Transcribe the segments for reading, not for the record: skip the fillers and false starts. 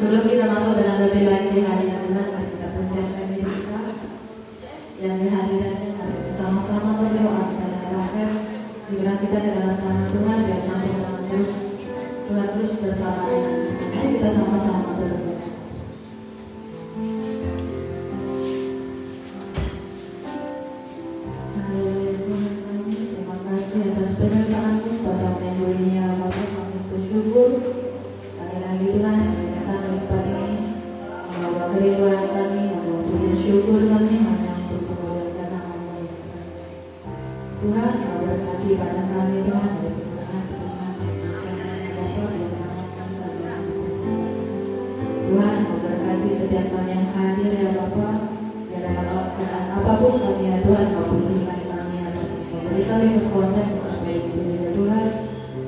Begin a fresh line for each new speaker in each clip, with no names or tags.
Sebelum kita masuk dengan lebih lagi di hari yang Tuhan, mari kita persiapkan diri kita yang dihadirannya. Mari kita sama-sama berdoa dan harapkan diberkati kita di dalam tangan Tuhan biar nanti Tuhan terus bersama dengan kita. Mari kita sama-sama berdoa. Haleluya Tuhan kami, terima kasih atas penyertaan-Mu pada minggu ini ya Bapak. Kami bersyukur sekali lagi Tuhan. Kerinduan kami, mempunyai syukur kami hanya untuk kemuliaan nama-Mu. Tuhan, berkati pada kami Tuhan, dari Tuhan, Tuhan, berkati setiap kami yang hadir ya Bapa. Dalam keadaan apapun kami ya Tuhan, Kau berikan kami ya Tuhan. Beri kami kekuatan untuk baik itu ya Tuhan.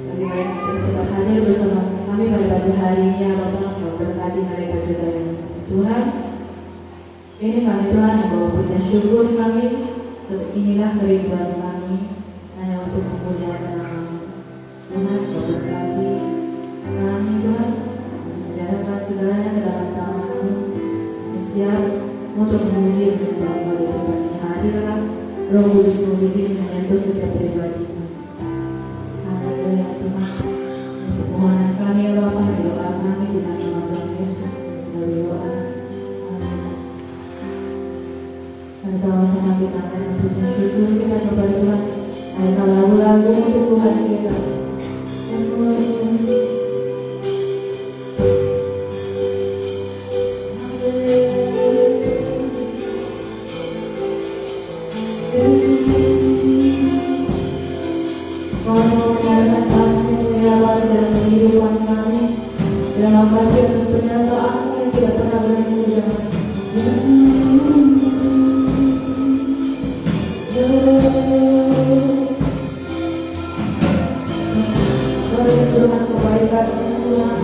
Bagi mereka bersebat hadir bersama kami pada pagi hari ini ya Bapa. Kau berkati mereka juga ya Tuhan, ini kami Tuhan yang bawa punya syukur kami. Inilah kerinduan kami hanya untuk memuliakan nama-Mu. Tuhan, Kau berkati kami Tuhan, menyerahkan segalanya ke dalam tangan-Mu. Siap untuk memuji dan menyembah di tempat ini. Hadirlah Roh Kudus-Mu di sini menyentuh setiap pribadi kami. Haleluya Tuhan. Permohonan kami ya Bapa, doa kami di dalam nama Tuhan Yesus. Berdoa. Dan sama-sama kita akan punya syukur kita kepada Tuhan. Ayo lagu-lagu untuk Tuhan kita. Terima kasih atas pernyataan-Mu yang tidak pernah berhenti. Tuhan kebaikan Tuhan.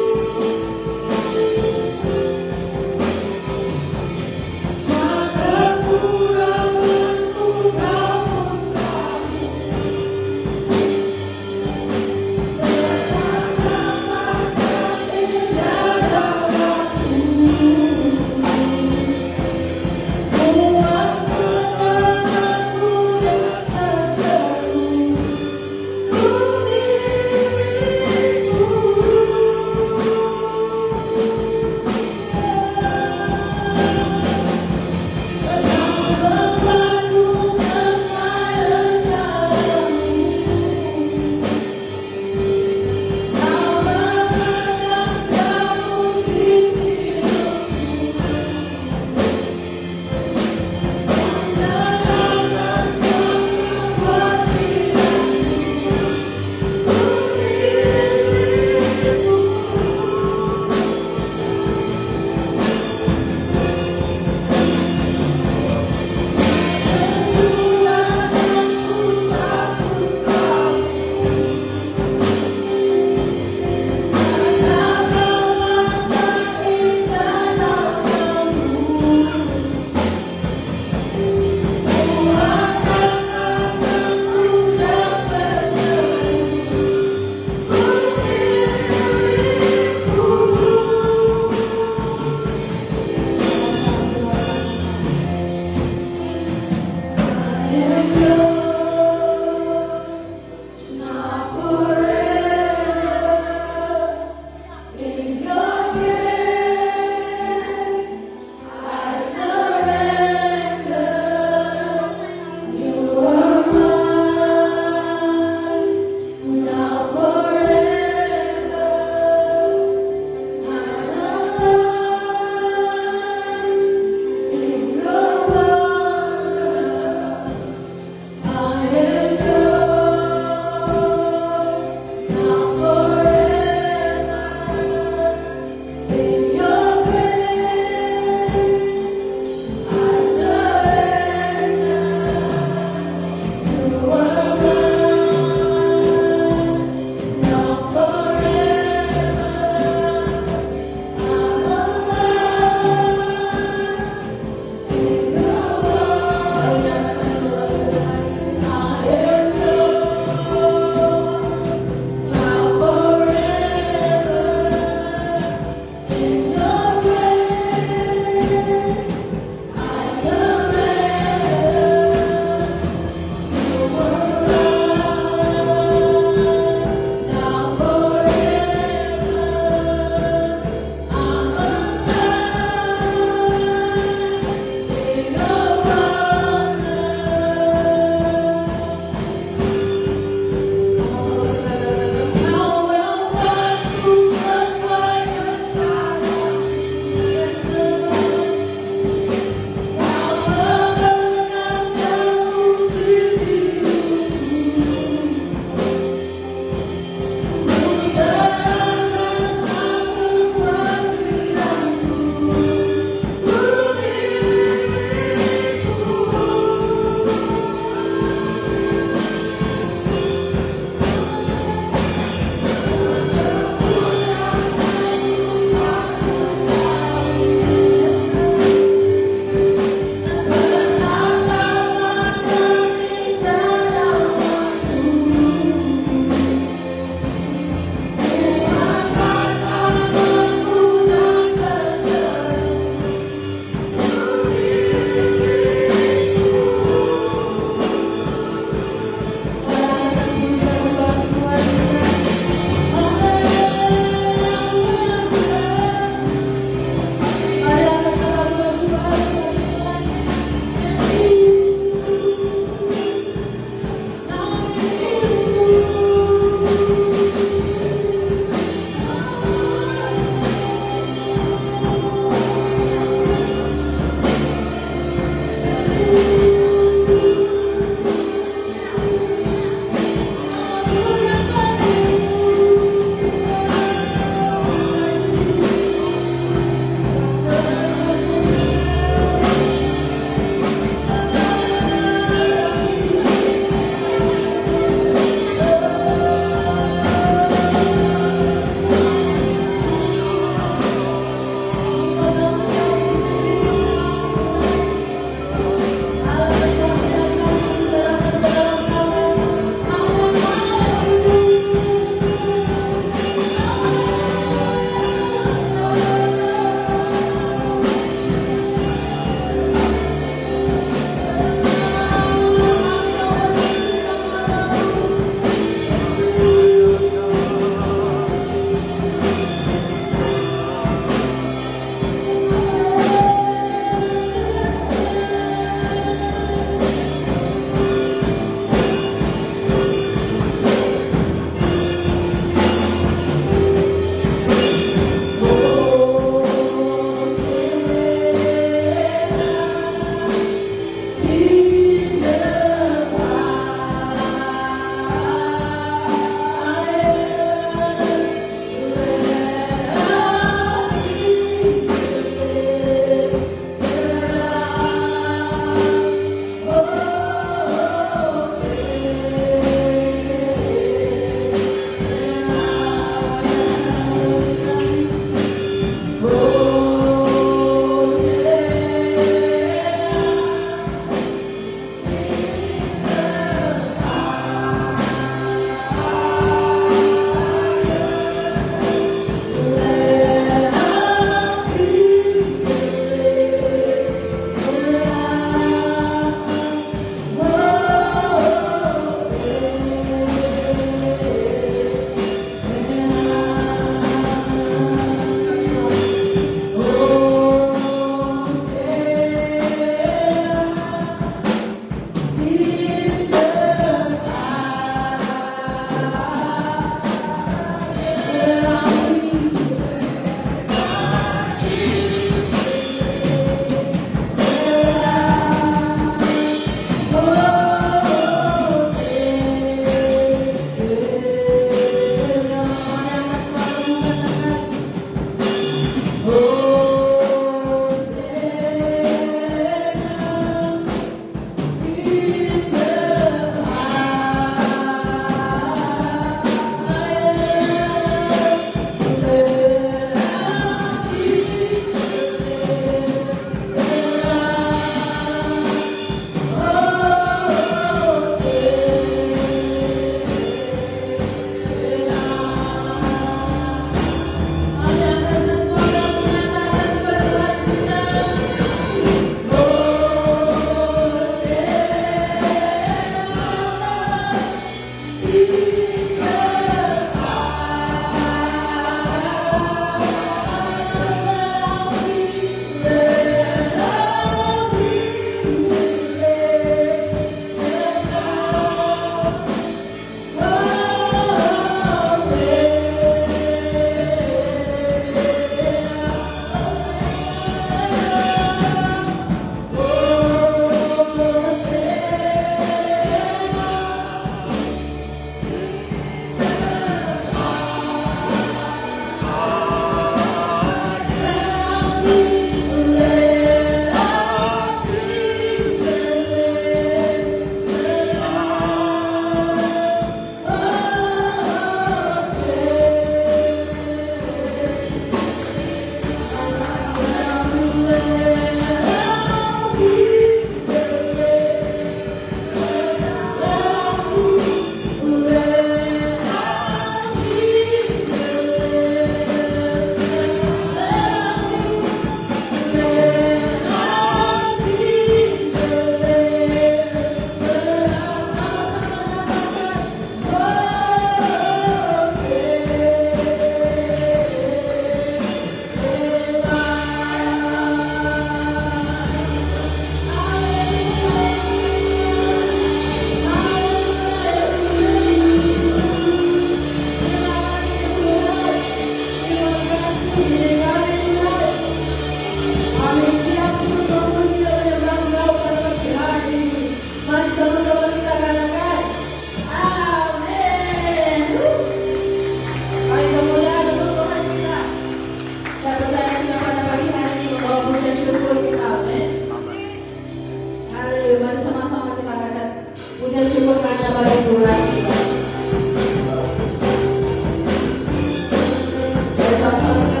Katakan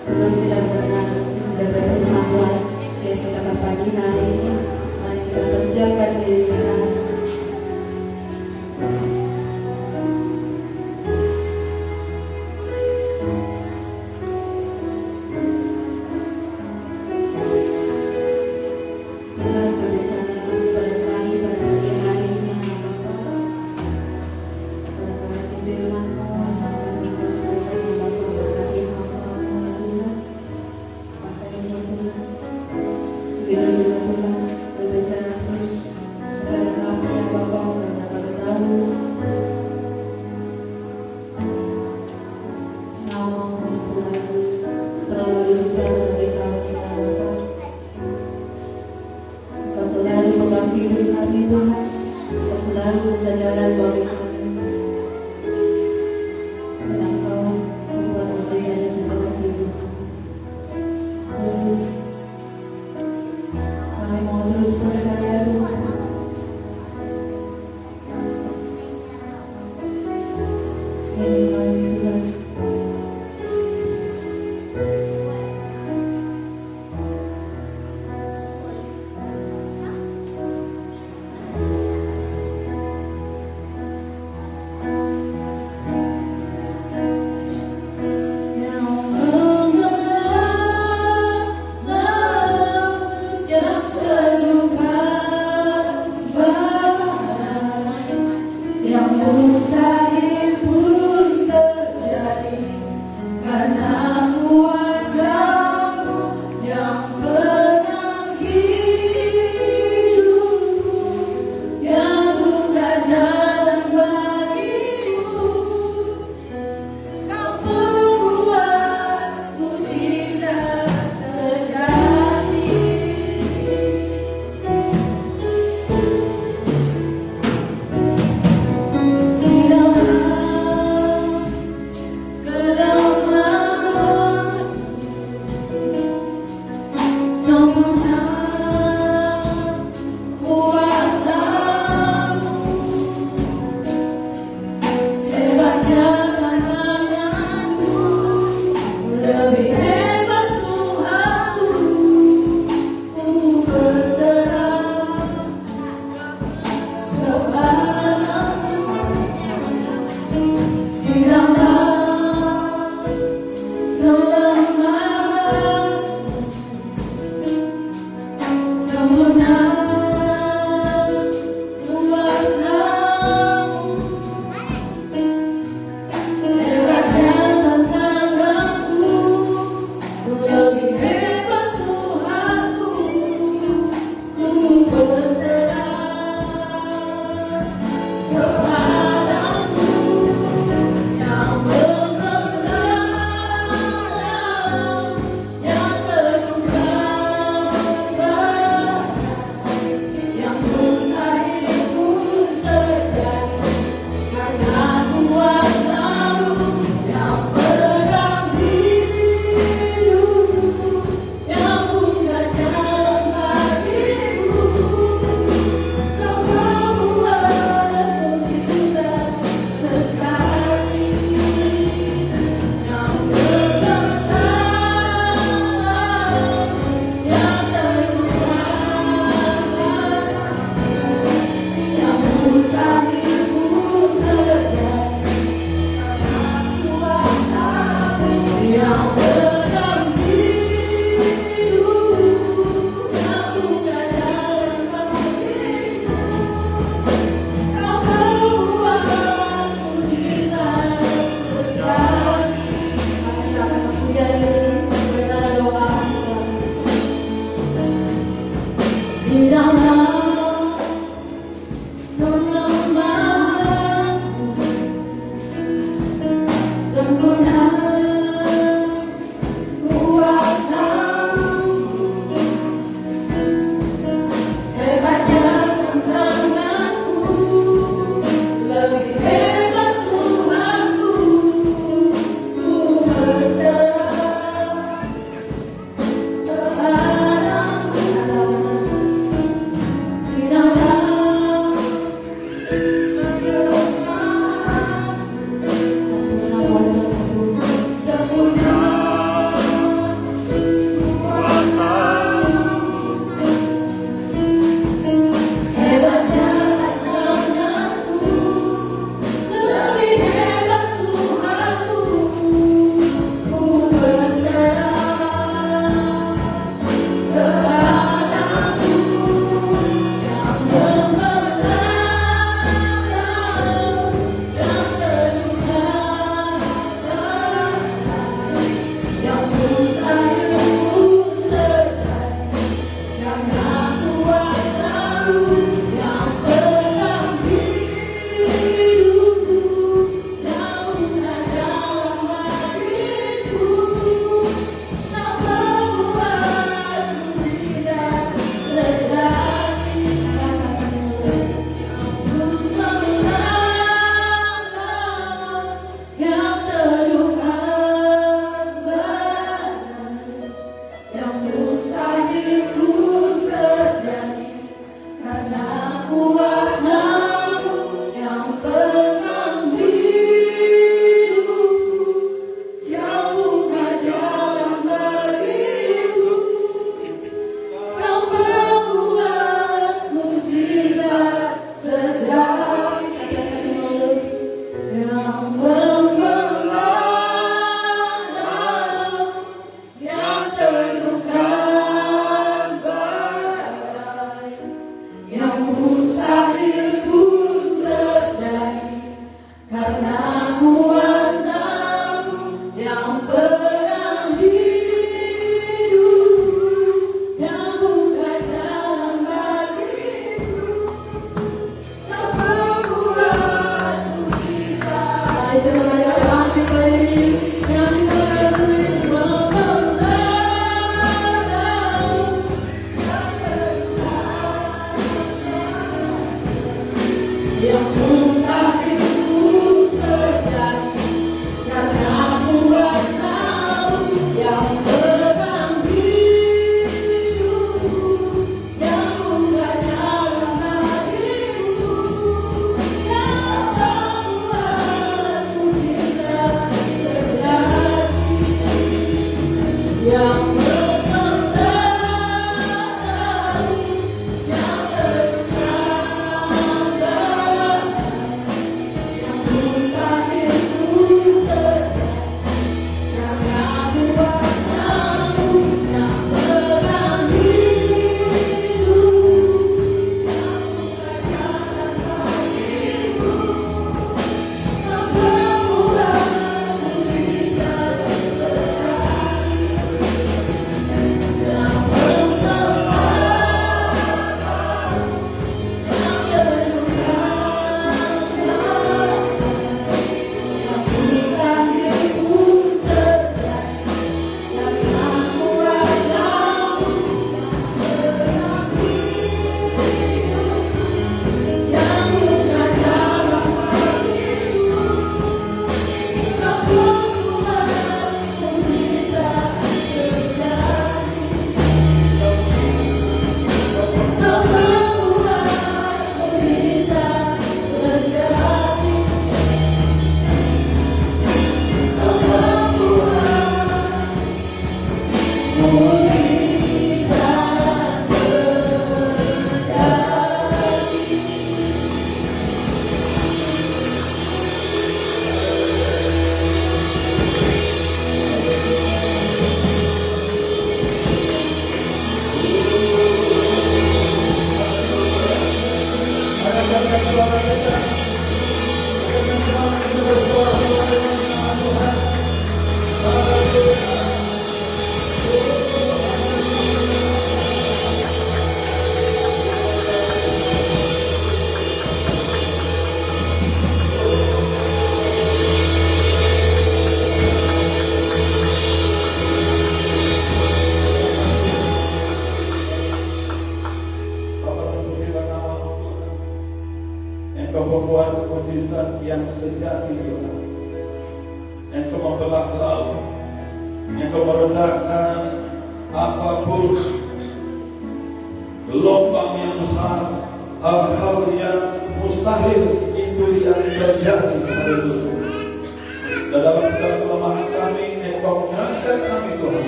Sebelum kita mendengar dapat firman Tuhan yang kita pagi hari ini, mari kita persiapkan diri kita.
Engkau membuat mukjizat yang sejati Tuhan. Engkau membelah laut. Engkau meredakan apapun gelombang yang besar, hal-hal yang mustahil itu yang terjadi. Haleluya. Dan dalam segala kelemahan kami, Engkau mengangkat kami Tuhan.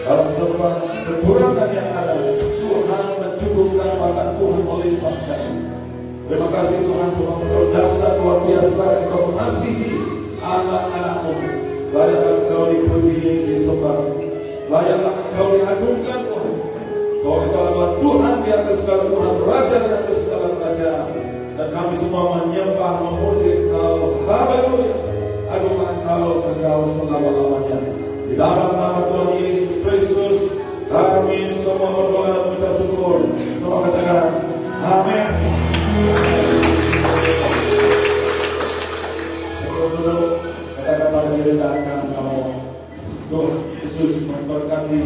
Dalam segala kekurangan yang ada, Tuhan mencukupkan, bahkan Tuhan melimpahkan. Terima kasih Tuhan sebab Engkau dasar luar biasa. Engkau mengasihi anak-anak-Mu. Layaklah Engkau dipuji, disembah. Layaklah Engkau diagungkan Tuhan. Bahwa Engkau adalah Tuhan di atas segala Tuhan, Raja di atas segala kerajaan. Dan kami semua menyembah, memuji Engkau. Haleluya. Agunglah Engkau kekal selama-lamanya. Di dalam nama Tuhan Yesus Kristus, kami semua berdoa dan mengucap syukur. Semua katakan amin. Dulu katakan pada diri dan kamu, Tuhan Yesus memberkati.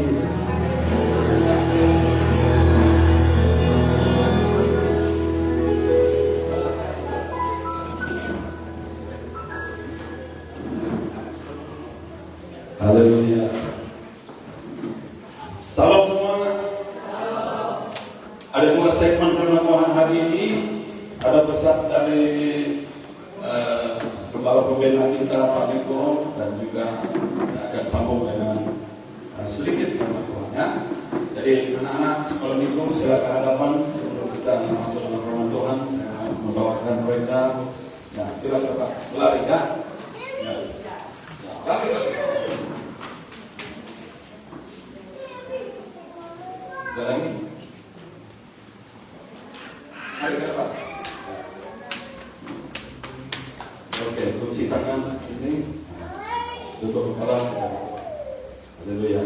Haleluya. Salam semua. Ada dua segmen firman Tuhan hari ini. Ada pesan dari Kepala Pembina kita Pak Niko, dan juga akan sambung dengan sedikit firman Tuhan ya. Jadi anak-anak sekolah Niko silakan ke hadapan sebelum kita masuk dalam firman Tuhan. Saya membawakan mereka. Ya, silakan Pak, lari ya. Ya. Lari. Ada lagi? Mari ke depan. Oke, kunci tangan ini tutup kepala. Haleluya.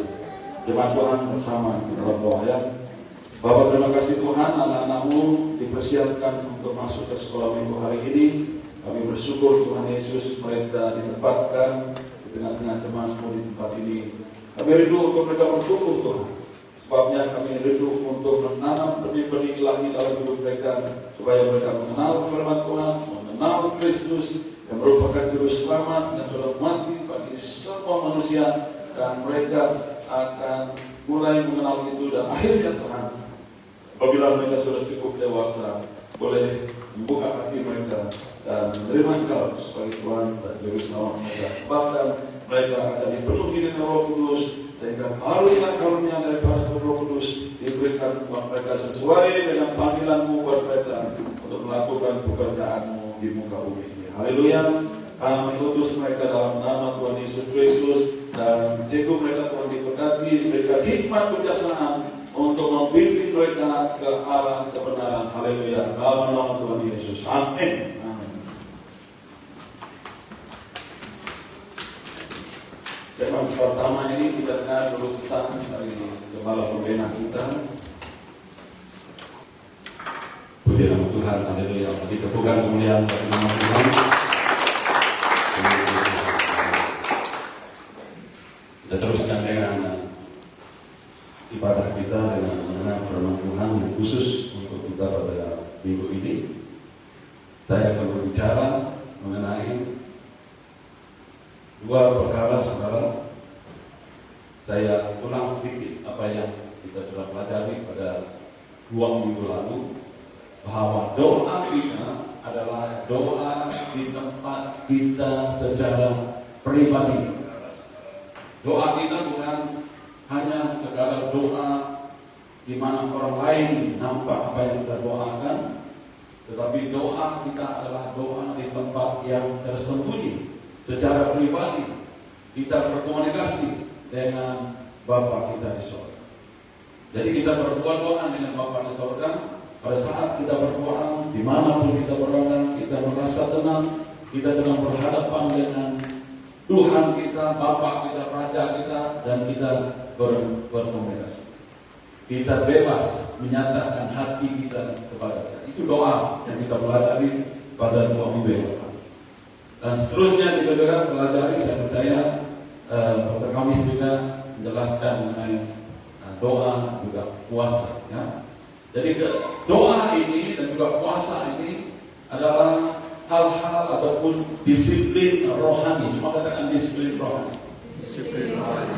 Jemaat Tuhan bersama dalam doa ya. Bapa, terima kasih Tuhan, anak-anak-Mu dipersiapkan untuk masuk ke sekolah minggu hari ini. Kami bersyukur Tuhan Yesus, mereka ditempatkan di tengah-tengah jemaat-Mu di tempat ini. Kami rindu untuk mereka bersyukur Tuhan. Sebabnya kami rindu untuk menanam benih-benih ilahi dalam hidup mereka, supaya mereka mengenal firman Tuhan, mengenal Kristus yang merupakan juru selamat dan sudah mati bagi semua manusia, dan mereka akan mulai mengenal itu, dan akhirnya Tuhan, apabila mereka sudah cukup dewasa, boleh membuka hati mereka dan menerima Engkau sebagai Tuhan dan juru selamat mereka. Bahkan mereka akan dipenuhi dengan Roh Kudus, sehingga karunia daripada Roh Kudus diberikan kepada mereka sesuai dengan panggilan-Mu buat mereka untuk melakukan pekerjaan-Mu di muka bumi ini. Haleluya. Kami utus mereka dalam nama Tuhan Yesus Kristus, dan jika mereka Tuhan diberkati, diberikan hikmat kebijaksanaan untuk membimbing mereka ke arah kebenaran. Haleluya. Dalam nama Tuhan Yesus. Amin. Segmen pertama ini kita dengar dulu pesan dari Kepala Pembina kita. Puji nama Tuhan, haleluya. Bagi kepujian kemuliaan bagi nama Tuhan. Kita teruskan dengan ibadah kita dengan mendengar firman Tuhan yang khusus untuk kita pada minggu ini. Saya akan berbicara mengenai dua perkara, saudara. Saya ulang sedikit apa yang kita sudah pelajari pada 2 minggu lalu, bahwa doa kita adalah doa di tempat kita secara pribadi. Doa kita bukan hanya sekadar doa di mana orang lain nampak apa yang kita doakan, tetapi doa kita adalah doa di tempat yang tersembunyi. Secara pribadi kita berkomunikasi dengan Bapa kita di surga. Jadi kita berdoa dengan Bapa di surga. Pada saat kita berdoa, dimanapun kita berada, kita merasa tenang, kita sedang berhadapan dengan Tuhan kita, Bapa kita, Raja kita, dan kita berkomunikasi. Kita bebas menyatakan hati kita kepada Dia. Itu doa yang kita pelajari pada 2 minggu yang lepas. Dan seterusnya kita juga pelajari, saya percaya Pastor Kamis juga menjelaskan mengenai doa juga puasa. Ya. Jadi doa ini dan juga puasa ini adalah hal-hal ataupun disiplin rohani. Semua katakan disiplin rohani. Disiplin rohani.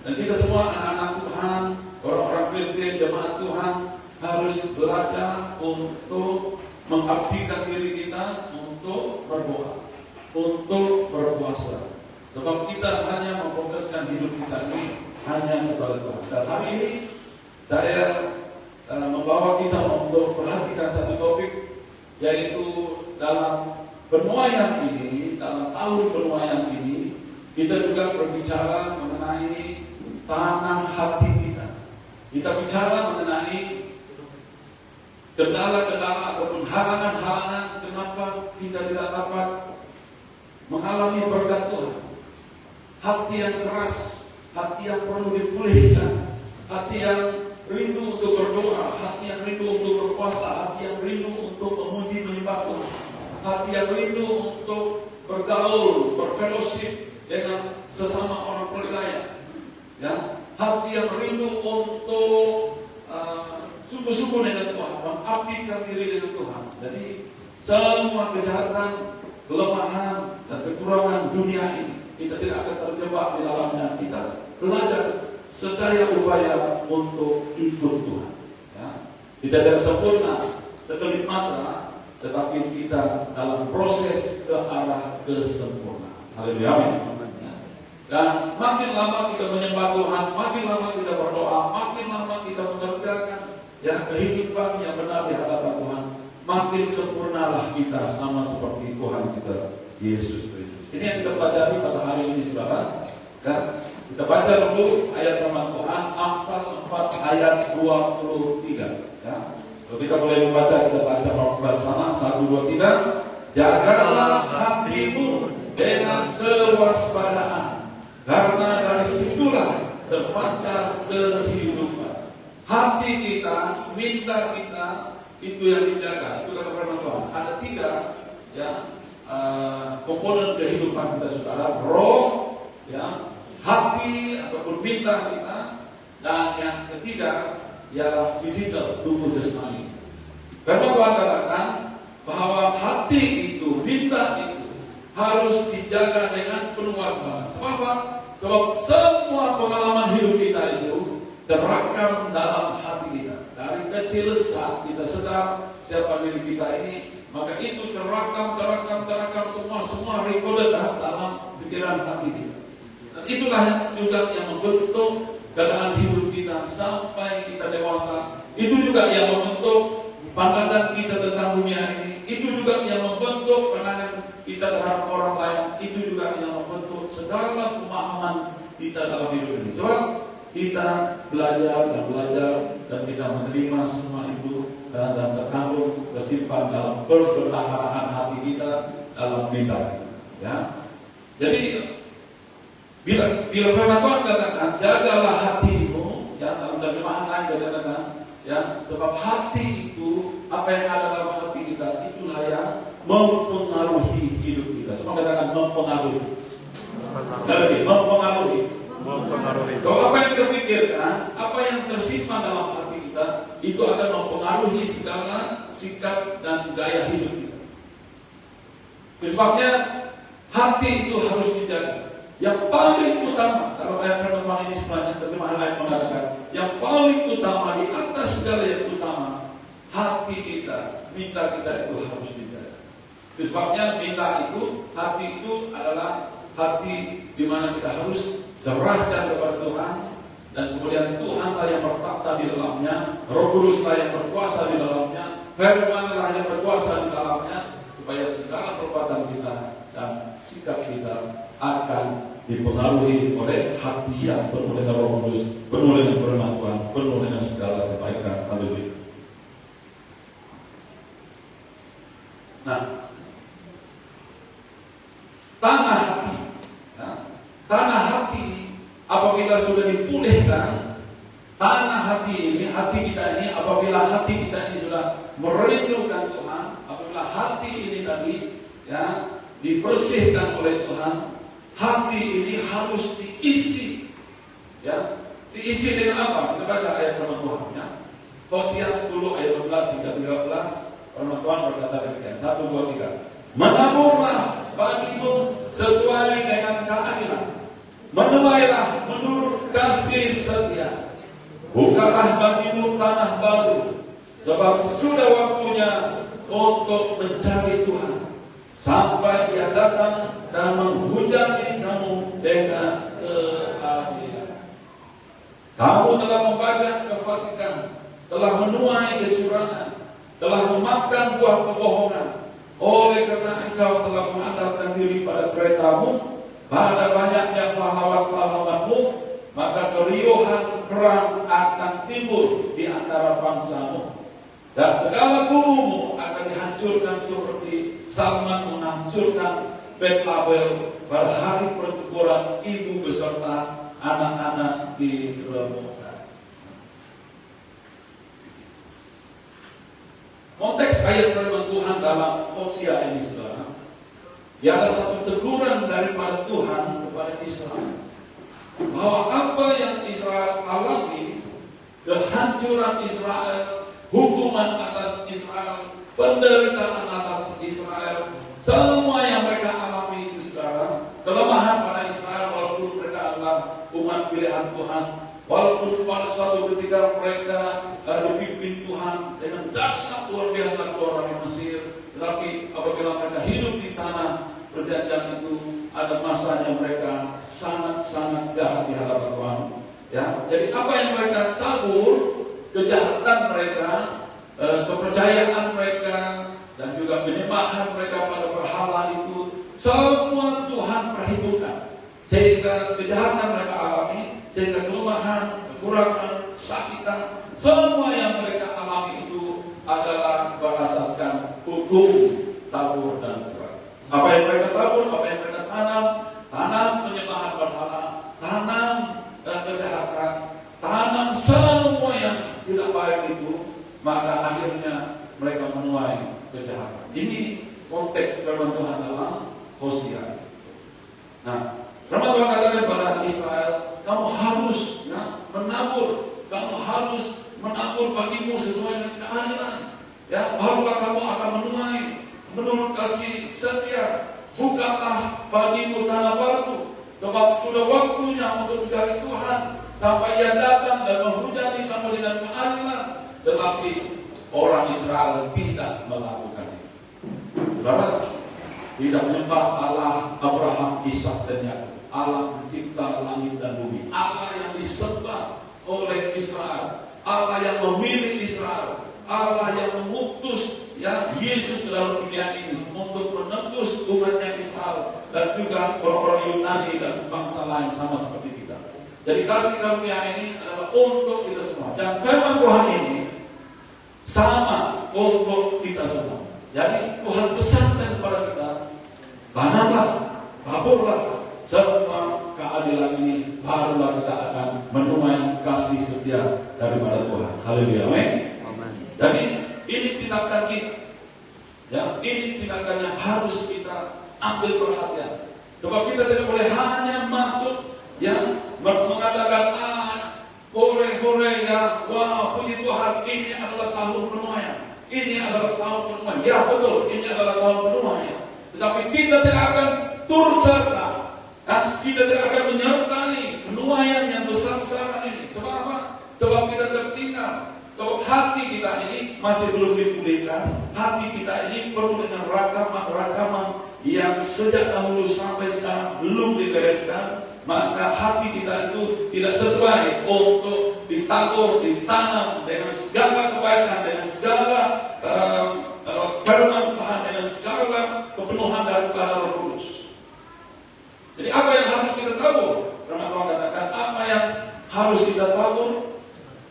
Dan kita semua anak-anak Tuhan, orang-orang Kristen, jemaat Tuhan harus belajar untuk mengabdikan diri kita untuk berdoa, untuk berpuasa. Sebab kita hanya memfokuskan hidup kita ini hanya kepada Tuhan. Dan hari ini saya membawa kita untuk perhatikan satu topik, yaitu dalam penuaian ini, dalam tahun penuaian ini, kita juga berbicara mengenai tanah hati kita. Kita bicara mengenai kendala-kendala ataupun halangan-halangan kenapa kita tidak dapat mengalami berkat Tuhan. Hati yang keras, hati yang perlu dipulihkan, hati yang rindu untuk berdoa, hati yang rindu untuk berpuasa, hati yang rindu untuk memuji menyembah Tuhan, hati yang rindu untuk bergaul, berfellowship dengan sesama orang percaya, ya, hati yang rindu untuk sungguh-sungguh dengan Tuhan, mengabdikan diri dengan Tuhan. Jadi semua kejahatan, kelemahan dan kekurangan dunia ini kita tidak akan terjebak di dalamnya. Kita belajar sedaya upaya untuk ikut Tuhan. Ya. Kita tidak sempurna sekelip mata, tetapi kita dalam proses ke arah kesempurnaan. Haleluya, amin. Dan makin lama kita menyembah Tuhan, makin lama kita berdoa, makin lama kita mengerjakan kehidupan yang benar di hadapan Tuhan, makin sempurnalah kita sama seperti Tuhan kita Yesus Kristus. Ini yang kita pelajari pada hari ini, saudara. Dan kita baca dulu ayat firman Tuhan, Amsal 4 ayat 23. Ya. Kalau kita boleh membaca, kita baca bersama 1, 2, 3. Jagalah hatimu dengan kewaspadaan, karena dari situlah terpancar kehidupan. Hati kita, minta kita, itu yang dijaga. Itu kata firman Tuhan. Ada 3 komponen kehidupan kita, saudara. Roh, ya, hati ataupun minta kita, dan yang ketiga ialah physical, tubuh jasmani. Karena Tuhan katakan bahwa hati itu, minta itu harus dijaga dengan penuh waspada. Sebab apa? Sebab semua pengalaman hidup kita itu terekam dalam hati kita. Dari kecil saat kita sedar siapa diri kita ini, maka itu terekam semua recorded dalam pikiran hati kita. Dan itulah juga yang membentuk keadaan hidup kita sampai kita dewasa. Itu juga yang membentuk pandangan kita tentang dunia ini. Itu juga yang membentuk pandangan kita terhadap orang lain. Itu juga yang membentuk segala pemahaman kita dalam hidup ini. Sebab kita belajar dan kita menerima semua itu dan terkandung, tersimpan dalam perbendaharaan hati kita, dalam minda. Ya. Jadi bila firman Tuhan katakan jagalah hatimu, ya, dalam terjemahan lain dia katakan, ya, sebab hati itu, apa yang ada dalam hati kita, itulah yang mempengaruhi hidup kita. Semua katakan mempengaruhi. Mempengaruhi. Kalau apa yang kita pikirkan, apa yang tersimpan dalam hati kita, itu akan mempengaruhi segala sikap dan gaya hidup kita. Sebabnya hati itu harus dijaga. Yang paling utama, kalau ayat firman Tuhan ini sebenarnya terjemahan lain mengatakan, yang paling utama di atas segala yang utama, hati kita, minta kita itu harus dijaga. Sebabnya minta itu, hati itu adalah hati di mana kita harus serahkan kepada Tuhan, dan kemudian Tuhanlah yang bertakhta di dalamnya, Roh Kuduslah yang berkuasa di dalamnya, Firman-Nya yang berkuasa di dalamnya, supaya segala perbuatan kita dan sikap kita akan dipengaruhi oleh hati yang penuh dengan Roh Kudus, penuh dengan firman Tuhan, penuh dengan segala kebaikan. Haleluya. Nah, tanah hati, ya, tanah hati apabila sudah dipulihkan, tanah hati ini, hati kita ini, apabila hati kita ini sudah merindukan Tuhan, apabila hati ini tadi ya dibersihkan oleh Tuhan, hati ini harus diisi, ya, diisi dengan apa? Kita baca ayat firman Tuhan, ya. Hosea 10 ayat 12 hingga 13. Firman Tuhan berkata demikian. 1, 2, 3. Menaburlah bagimu sesuai dengan keadilan, menuailah menurut kasih setia. Bukalah bagimu tanah baru, sebab sudah waktunya untuk mencari Tuhan, sampai Dia datang dan menghujani kamu dengan keadilan. Kamu telah membajak kefasikan, telah menuai kecurangan, telah memakan buah kebohongan. Oleh karena engkau telah mengandalkan diri pada keretamu, pada banyaknya pahlawan-pahlawanmu, maka keriuhan perang akan timbul di antara bangsamu, dan segala kubumu akan dihancurkan seperti Salman menghancurkan Bet Abel pada hari pertempuran ibu beserta anak-anak diremukkan. Konteks ayat firman Tuhan dalam Hosea ini, saudara, ya, ada satu teguran daripada Tuhan kepada Israel, bahwa apa yang Israel alami, kehancuran Israel, hukuman atas Israel, penderitaan atas Israel, semua yang mereka alami itu, saudara, kelemahan pada Israel, walaupun mereka adalah umat pilihan Tuhan, walaupun pada suatu ketika mereka dipimpin Tuhan dengan dasar luar biasa keluar dari Mesir, tetapi apabila mereka hidup di tanah perjanjian itu, ada masanya mereka sangat-sangat jahat di hadapan Tuhan. Ya, jadi apa yang mereka tabur, kejahatan mereka, kepercayaan mereka, dan juga penyembahan mereka pada berhala itu, semua Tuhan perhitungkan. Sehingga kejahatan mereka alami, sehingga kelemahan, kekurangan, kesakitan, semua yang mereka alami itu adalah berasaskan hukum tabur dan kurang. Apa yang mereka tabur, apa yang mereka tanam, tanam penyembahan berhala, tanam kejahatan, tanam semua yang tidak baik itu, maka akhirnya mereka menuai kejahatan. Ini konteks firman Tuhan dalam Hosea. Nah, firman Tuhan katakan kepada Israel, kamu harus menabur, kamu harus menabur bagimu sesuai dengan keadilan. Ya, barulah kamu akan menuai menurut kasih setia. Bukalah bagimu tanah baru, sebab sudah waktunya untuk mencari Tuhan, sampai Ia datang dan menghujani kamu dengan keadilan. Tetapi orang Israel tidak melakukan itu. Saudara, tidak menyembah Allah Abraham, Ishak dan Yakub, Allah pencipta langit dan bumi, Allah yang disembah oleh Israel, Allah yang memilih Israel, Allah yang mengutus Yesus ke dalam dunia ini untuk menembus umatnya Israel dan juga orang-orang Yunani dan bangsa lain sama seperti kita. Jadi kasih karunia ini adalah untuk kita semua, dan firman Tuhan ini sama untuk kita semua. Jadi Tuhan pesankan kepada kita, tanamlah, taburlah semua keadilan ini, barulah kita akan menuai kasih setia daripada Tuhan. Haleluya, amin. Jadi ini tindakan kita, ya, ini tindakan yang harus kita ambil perhatian. Sebab kita tidak boleh hanya masuk, ya, mengatakan hore ya, wah puji Tuhan, ini adalah tahun penuaian, ini adalah tahun penuaian. Ya betul, ini adalah tahun penuaian. Tetapi kita tidak akan turut serta, kita tidak akan menyertai penuaian yang besar-besaran ini. Sebab apa? Sebab kita tertinggal. Sebab hati kita ini masih belum dipulihkan. Hati kita ini penuh dengan rakaman-rakaman yang sejak dahulu sampai sekarang belum dibereskan. maka hati kita itu tidak sesuai untuk ditabur, ditanam dengan segala kebaikan, dengan segala firman Tuhan, dengan segala kepenuhan daripada Roh Kudus. Jadi apa yang harus kita tabur? Firman Tuhan katakan apa yang harus kita tabur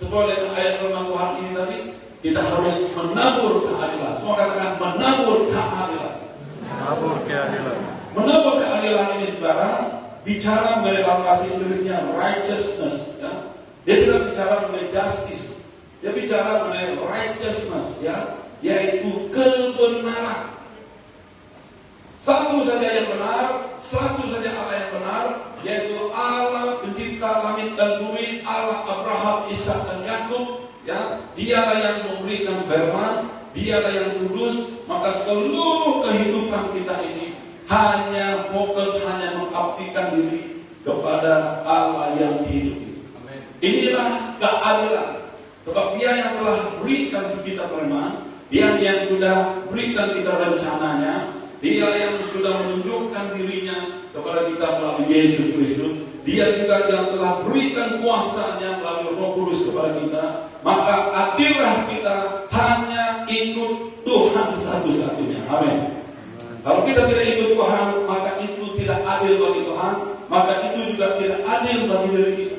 sesuai dengan ayat firman Tuhan ini tadi, kita harus menabur keadilan. Semua katakan menabur keadilan.
Menabur keadilan.
Menabur keadilan ini sekarang bicara mengenai dalam bahasa Inggrisnya righteousness, ya. Dia tidak bicara mengenai justice, dia bicara mengenai righteousness, ya, yaitu kebenaran. Satu saja yang benar, satu saja Allah yang benar, yaitu Allah pencipta langit dan bumi, Allah Abraham, Ishak dan Yakub, ya. Dialah yang memberikan firman, dialah yang kudus. Maka seluruh kehidupan kita ini hanya fokus, hanya mengabdikan diri kepada Allah yang hidup. Amen. Inilah keadilan. Sebab Dia yang telah berikan kita firman, Dia yang sudah berikan kita rencananya, Dia yang sudah menunjukkan dirinya kepada kita melalui Yesus Kristus. Dia juga yang telah berikan kuasanya melalui Roh Kudus kepada kita. Maka adillah kita hanya ikut Tuhan satu-satunya. Amin. Kalau kita tidak ikut Tuhan, maka itu tidak adil bagi Tuhan, maka itu juga tidak adil bagi diri kita.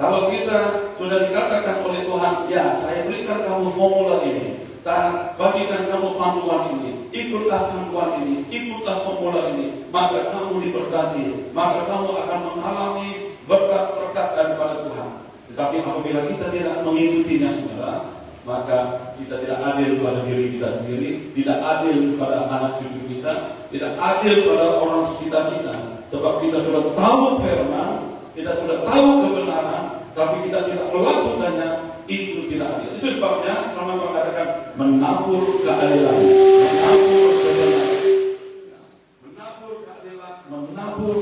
Kalau kita sudah dikatakan oleh Tuhan, ya saya berikan kamu formula ini, saya bagikan kamu panduan ini, ikutlah panduan ini, ikutlah formula ini, maka kamu diberkati, maka kamu akan mengalami berkat-berkat daripada Tuhan. Tetapi apabila kita tidak mengikutinya, saudara, maka kita tidak adil pada diri kita sendiri, tidak adil pada anak cucu kita, tidak adil pada orang sekitar kita. Sebab kita sudah tahu firman, kita sudah tahu kebenaran, tapi kita tidak melakukannya, itu tidak adil. Itu sebabnya Firman Tuhan katakan menabur keadilan, menabur kebenaran, menabur keadilan, menabur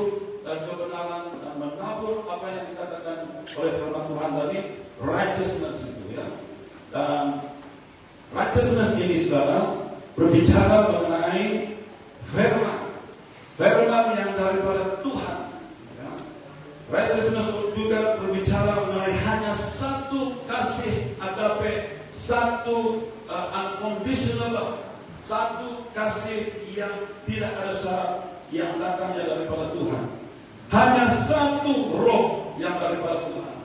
kebenaran, dan menabur apa yang dikatakan oleh Firman Tuhan tadi, righteousness itu, ya. Dan righteousness ini sekarang berbicara mengenai firman yang daripada Tuhan, ya. Righteousness juga berbicara mengenai hanya satu kasih agape, satu unconditional love, satu kasih yang tidak ada syarat yang datangnya daripada Tuhan. Hanya satu roh yang daripada Tuhan,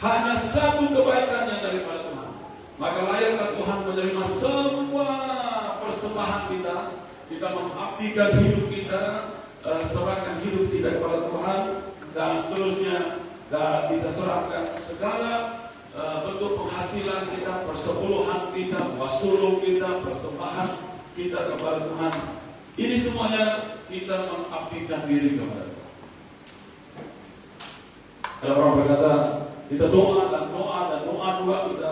hanya satu kebaikan yang daripada Tuhan. Maka layaklah Tuhan menerima semua persembahan kita. Kita mengabdikan hidup kita, serahkan hidup kita kepada Tuhan, dan seterusnya, dan kita serahkan segala bentuk penghasilan kita, persepuluhan kita, wasulung kita, persembahan kita kepada Tuhan. Ini semuanya kita mengabdikan diri kepada Tuhan. Ada orang berkata, kita doa dan doa dan doa juga, kita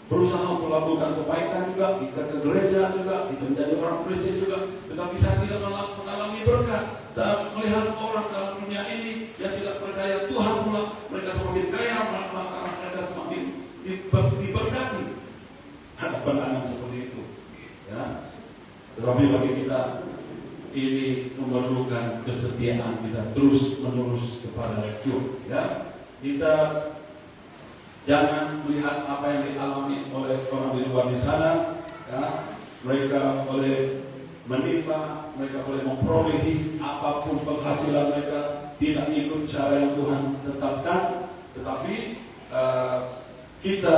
berusaha melakukan kebaikan juga, kita ke gereja juga, kita menjadi orang Kristen juga, tetapi saya tidak mengalami berkat. Saya melihat orang dalam dunia ini yang tidak percaya Tuhan pula, mereka semakin kaya, maka mereka semakin diberkati. Ada pandangan seperti itu, ya. Tetapi bagi kita ini memerlukan kesetiaan kita terus menerus kepada Tuhan, ya. Kita jangan melihat apa yang dialami oleh orang di luar di sana, ya. Mereka boleh menimba, mereka boleh memperolehi apapun penghasilan mereka, tidak ikut cara yang Tuhan tetapkan. Tetapi kita,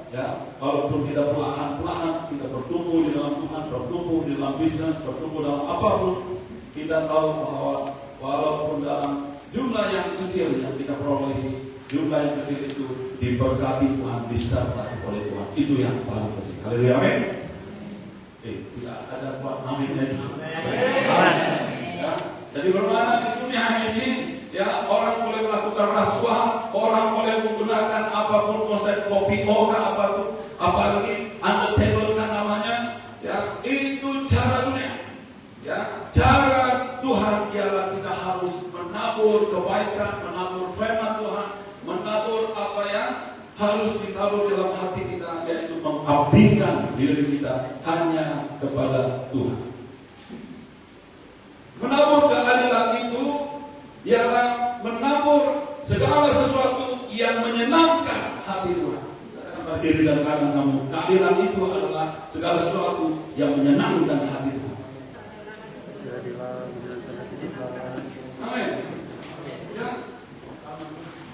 ya, walaupun kita perlahan-lahan kita bertumbuh di dalam Tuhan, bertumbuh di dalam bisnis, bertumbuh dalam apapun, kita tahu bahwa walaupun dalam jumlah yang kecil yang kita perolehi, jumlah yang kecil itu diberkati Tuhan, disertai oleh Tuhan. Itu yang paling penting. Haleluya, amin. Tidak ada buat amin lagi. Ya. Jadi bermana di dunia ini, ya, orang boleh melakukan rasuah, orang boleh menggunakan apapun konsep kopi ora, apalagi undertable kan namanya, ya, itu cara dunia. Ya, cara Tuhan ialah kita harus menabur kebaikan, menabur firman Tuhan, menabur apa yang harus ditabur dalam hati kita, yaitu mengabdikan diri kita hanya kepada Tuhan. Menabur keadilan itu ialah menabur segala sesuatu yang menyenangkan hati Tuhan. Katakan diri dan kanan kamu, keadilan itu adalah segala sesuatu yang menyenangkan hati Tuhan. Amin. Ya.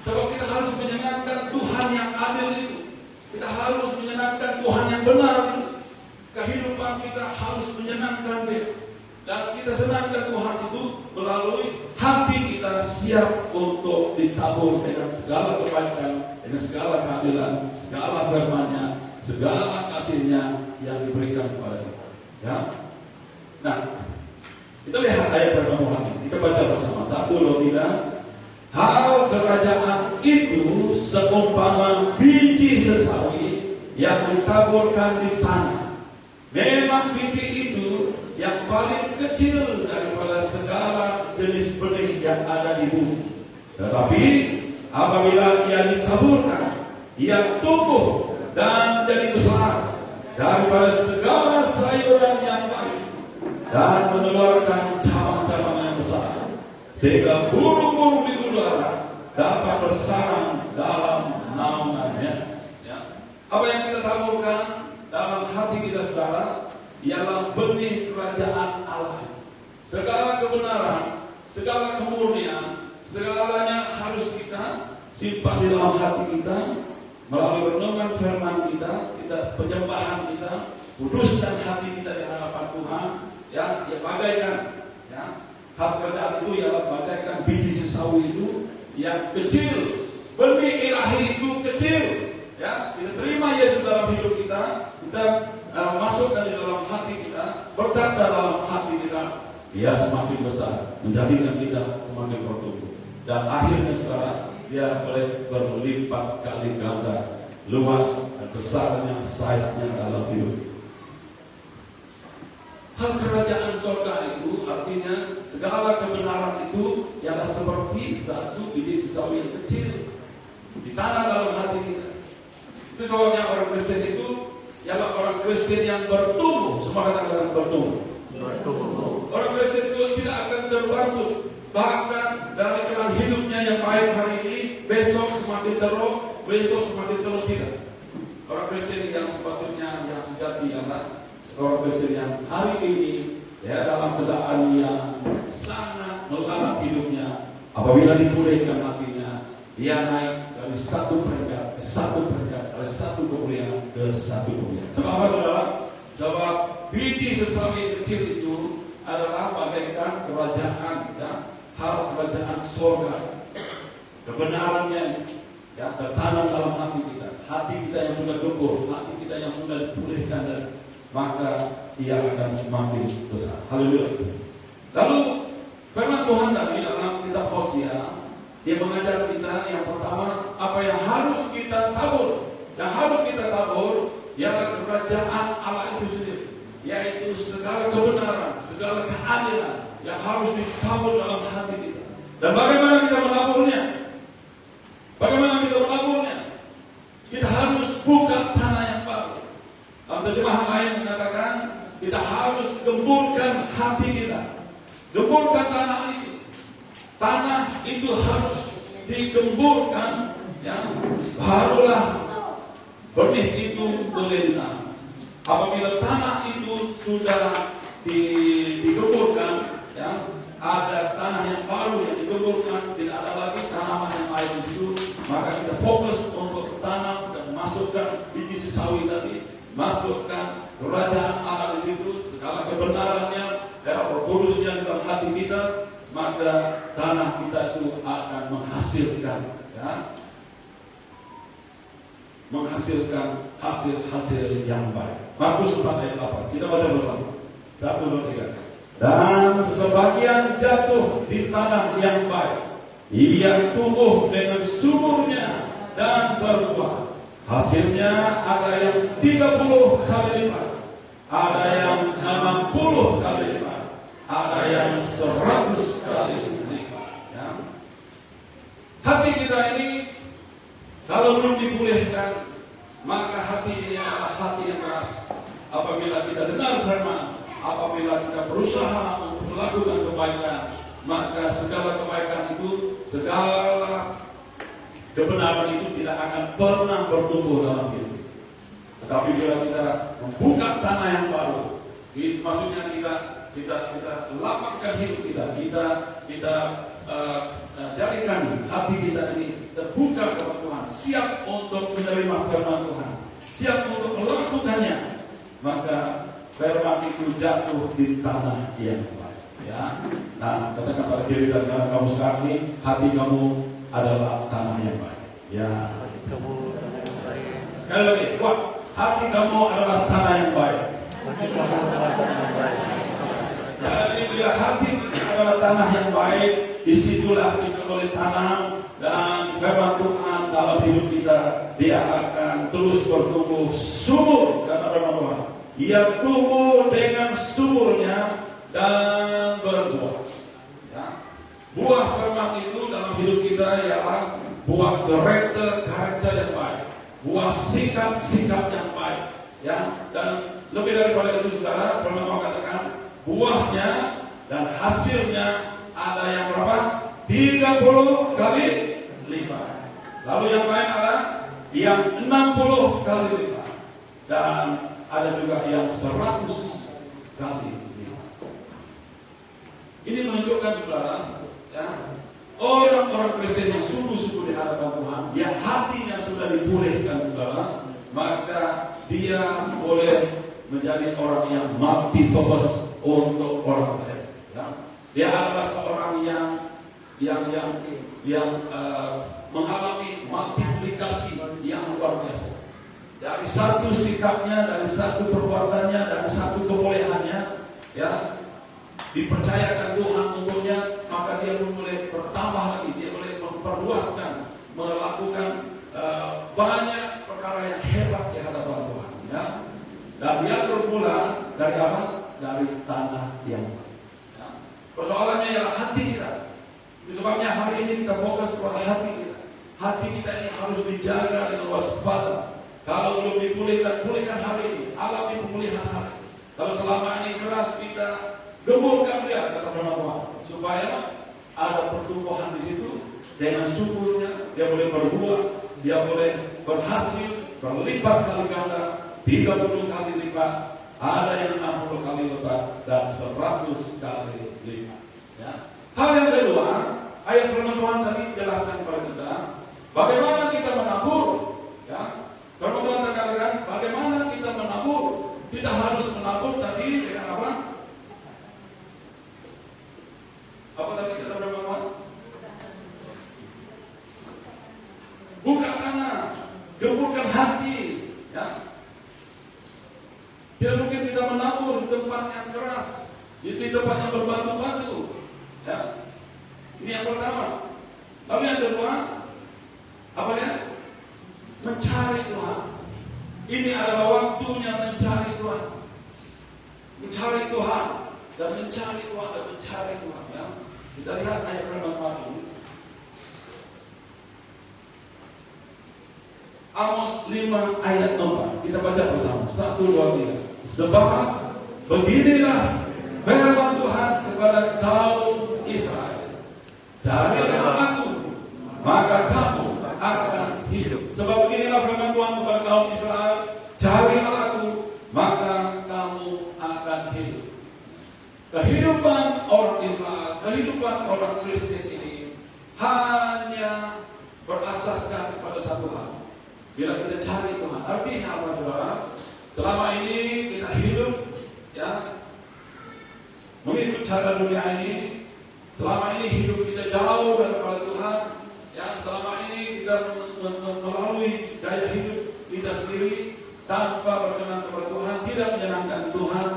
Kalau kita harus menyenangkan Tuhan yang adil itu, kita harus menyenangkan Tuhan yang benar itu. Kehidupan kita harus menyenangkan Dia. Dan kita senangkan Tuhan itu melalui hati kita siap untuk ditabur dengan segala kebaikan, dengan segala keadilan, segala firman-Nya, segala kasih-Nya yang diberikan kepada kita. Ya. Nah, kita lihat ayat firman Tuhan ini. Kita baca bersama. 1, 2, 3. Hal kerajaan itu seumpama biji sesawi yang ditaburkan di tanah. Memang biji itu yang paling kecil daripada segala jenis benih yang ada di bumi. Tetapi apabila ia ditaburkan, ia tumbuh dan jadi besar daripada segala sayuran yang baik dan mengeluarkan cabang-cabang yang besar, sehingga burung-burung di udara dapat bersarang dalam naungannya. Ya. Apa yang kita taburkan dalam hati kita, saudara, ialah benih kerajaan Allah. Segala kebenaran, segala kemurnian, segalanya harus kita simpan di dalam hati kita melalui renungan firman kita, penyembahan kita, kuduskan hati kita di hadapan Tuhan. Ya, bagaikan ya, hal kerajaan itu ialah bagaikan biji sesawi itu yang kecil, benih ilahi itu kecil. Ya, kita terima Yesus dalam hidup kita, masukkan di dalam hati kita, berkata dalam hati kita, Dia semakin besar, menjadikan kita semakin bertumbuh. Dan akhirnya saudara, Dia boleh berlipat kali ganda, luas dan besarnya size-nya dalam hidup. Hal kerajaan surga itu artinya segala kebenaran itu ialah seperti satu biji sesawi yang kecil ditanam dalam hati kita. Itu sebabnya orang Kristen itu ialah orang Kristen yang bertumbuh. Semua katakan bertumbuh. Orang Kristen itu tidak akan terbantu. Bahkan dari jalan hidupnya yang baik hari ini, besok semakin teruk, besok semakin teruk tidak. Orang Kristen yang sepatutnya yang sejati ialah orang Kristen yang hari ini ya dalam keadaan yang sangat melarat hidupnya. Apabila dipulihkan hatinya, dia naik dari satu peringkat ke satu peringkat, dari satu kemuliaan ke satu kemuliaan. Sebab apa saudara? Sebab biji sesawi kecil itu adalah bagaikan kerajaan, ya, hal kerajaan surga. Kebenarannya ya tertanam dalam hati kita. Hati kita yang sudah gembur, hati kita yang sudah dipulihkan, dan maka ia akan semakin besar. Haleluya. Lalu firman Tuhan tadi dalam kitab Hosea, dia mengajar kita yang pertama apa yang harus kita tabur. Yang harus kita tabur ialah kerajaan Allah itu sendiri, yaitu segala kebenaran, segala keadilan yang harus ditabur dalam hati kita. Dan bagaimana kita menaburnya? Bagaimana kita menaburnya? Kita harus buka tanah yang baru. Dalam terjemahan lain mengatakan kita harus gemburkan hati kita, gemburkan tanah itu. Tanah itu harus digemburkan, ya, barulah benih itu boleh ditanam. Apabila tanah itu sudah digemburkan, ya, ada tanah yang baru yang digemburkan, tidak ada lagi tanaman yang lain di situ, maka kita fokus untuk tanam dan masukkan biji sesawi tadi, masukkan kerajaan Allah di situ, segala kebenarannya, ya, berkudusnya di dalam hati kita, maka tanah kita itu akan menghasilkan, ya, menghasilkan hasil-hasil yang baik. Markus 4 ayat 8. Kita baca bersama. 1, 2, 3. Dan sebagian jatuh di tanah yang baik, ia tumbuh dengan suburnya dan berbuah. Hasilnya ada yang 30 kali lipat, ada yang 60 kali lipat, ada yang 100 kali lipat. Ya. Hati kita ini kalau belum dipulihkan, maka hati ini adalah hati yang keras. Apabila kita dengar firman, apabila kita berusaha untuk melakukan kebaikan, maka segala kebaikan itu, segala kebenaran itu tidak akan pernah bertumbuh dalam hidup. Tetapi bila kita membuka tanah yang baru, maksudnya kita lapangkan hidup kita jadikan hati kita ini terbuka kepada Tuhan, siap untuk menerima firman Tuhan, siap untuk melakukannya, maka firman itu jatuh di tanah yang baik. Ya, nah katakan pada diri dan kamu sekarang ini, hati kamu adalah tanah yang baik. Ya, sekali lagi, hati kamu adalah tanah yang baik. Jadi bila hati adalah tanah yang baik, disitulah kita boleh tanam, dan firman Tuhan dalam hidup kita, dia akan terus bertumbuh subur. Kata firman Tuhan, ia tumbuh dengan suburnya dan berbuah. Ya. Buah firman itu dalam hidup kita ialah buah karakter yang baik, buah sikap yang baik. Ya, dan lebih daripada itu saudara, firman Tuhan katakan buahnya dan hasilnya ada yang berapa? 30 kali lipat. Lalu yang lain ada yang 60 kali lipat. Dan ada juga yang 100 kali lipat. Ini menunjukkan saudara, ya, orang-orang Kristen yang sungguh-sungguh di hadapan Tuhan, yang hatinya sudah dipulihkan saudara, maka dia boleh menjadi orang yang multi-purpose untuk orang lain. Ya. Dia adalah seorang yang mengalami multiplikasi yang luar biasa. Dari satu sikapnya, dari satu perbuatannya, dari satu kebolehannya, ya, dipercayakan Tuhan untuknya, maka dia pun boleh bertambah lagi, dia boleh memperluaskan, melakukan banyak perkara yang hebat di hadapan Tuhan. Ya. Dan dia bermula dari apa? Dari tanah yang baik. Ya. Persoalannya ialah hati kita. Sebabnya hari ini kita fokus pada hati kita. Hati kita ini harus dijaga dengan waspada. Kalau belum dipulihkan, pulihkan hari ini. Alami pemulihan hari ini. Kalau selama ini keras, kita gemburkan dia, kata firman Tuhan, supaya ada pertumbuhan di situ. Dengan suburnya dia boleh berbuah, dia boleh berhasil berlipat kali ganda, 30 kali lipat, ada yang 60 kali lipat, dan 100 kali lipat. Ya. Hal yang kedua, ayat firman Tuhan tadi jelaskan kepada kita, bagaimana kita menabur. Ya. Firman Tuhan katakan, bagaimana kita menabur. Kita harus menabur tadi dengan apa? Apa tadi kata firman Tuhan? Buka tanah, gemburkan hati. Ya. Tidak mungkin kita menabur di tempat yang keras, di tempat yang berbatu-batu. Ya. Ini yang pertama. Lalu yang kedua, apa ya? Mencari Tuhan. Ini adalah waktunya mencari Tuhan. Mencari Tuhan dan mencari Tuhan dan mencari Tuhan. Ya. Kita lihat ayat firman Tuhan ini. Amos 5 ayat 4. Kita baca bersama. 1, 2, 3. Sebab beginilah firman Tuhan kepada kaum Israel. Carilah aku, maka kamu akan hidup. Sebab beginilah firman Tuhan kepada kaum Israel. Carilah aku, maka kamu akan hidup. Kehidupan orang Israel, kehidupan orang Kristen ini hanya berasaskan pada satu hal. Bila kita cari Tuhan, artinya apa saudara? Selama ini kita hidup, ya, mengikut cara dunia ini. Selama ini hidup kita jauh daripada Tuhan. Ya, selama ini kita melalui gaya hidup kita sendiri tanpa berkenan kepada Tuhan, tidak menyenangkan Tuhan.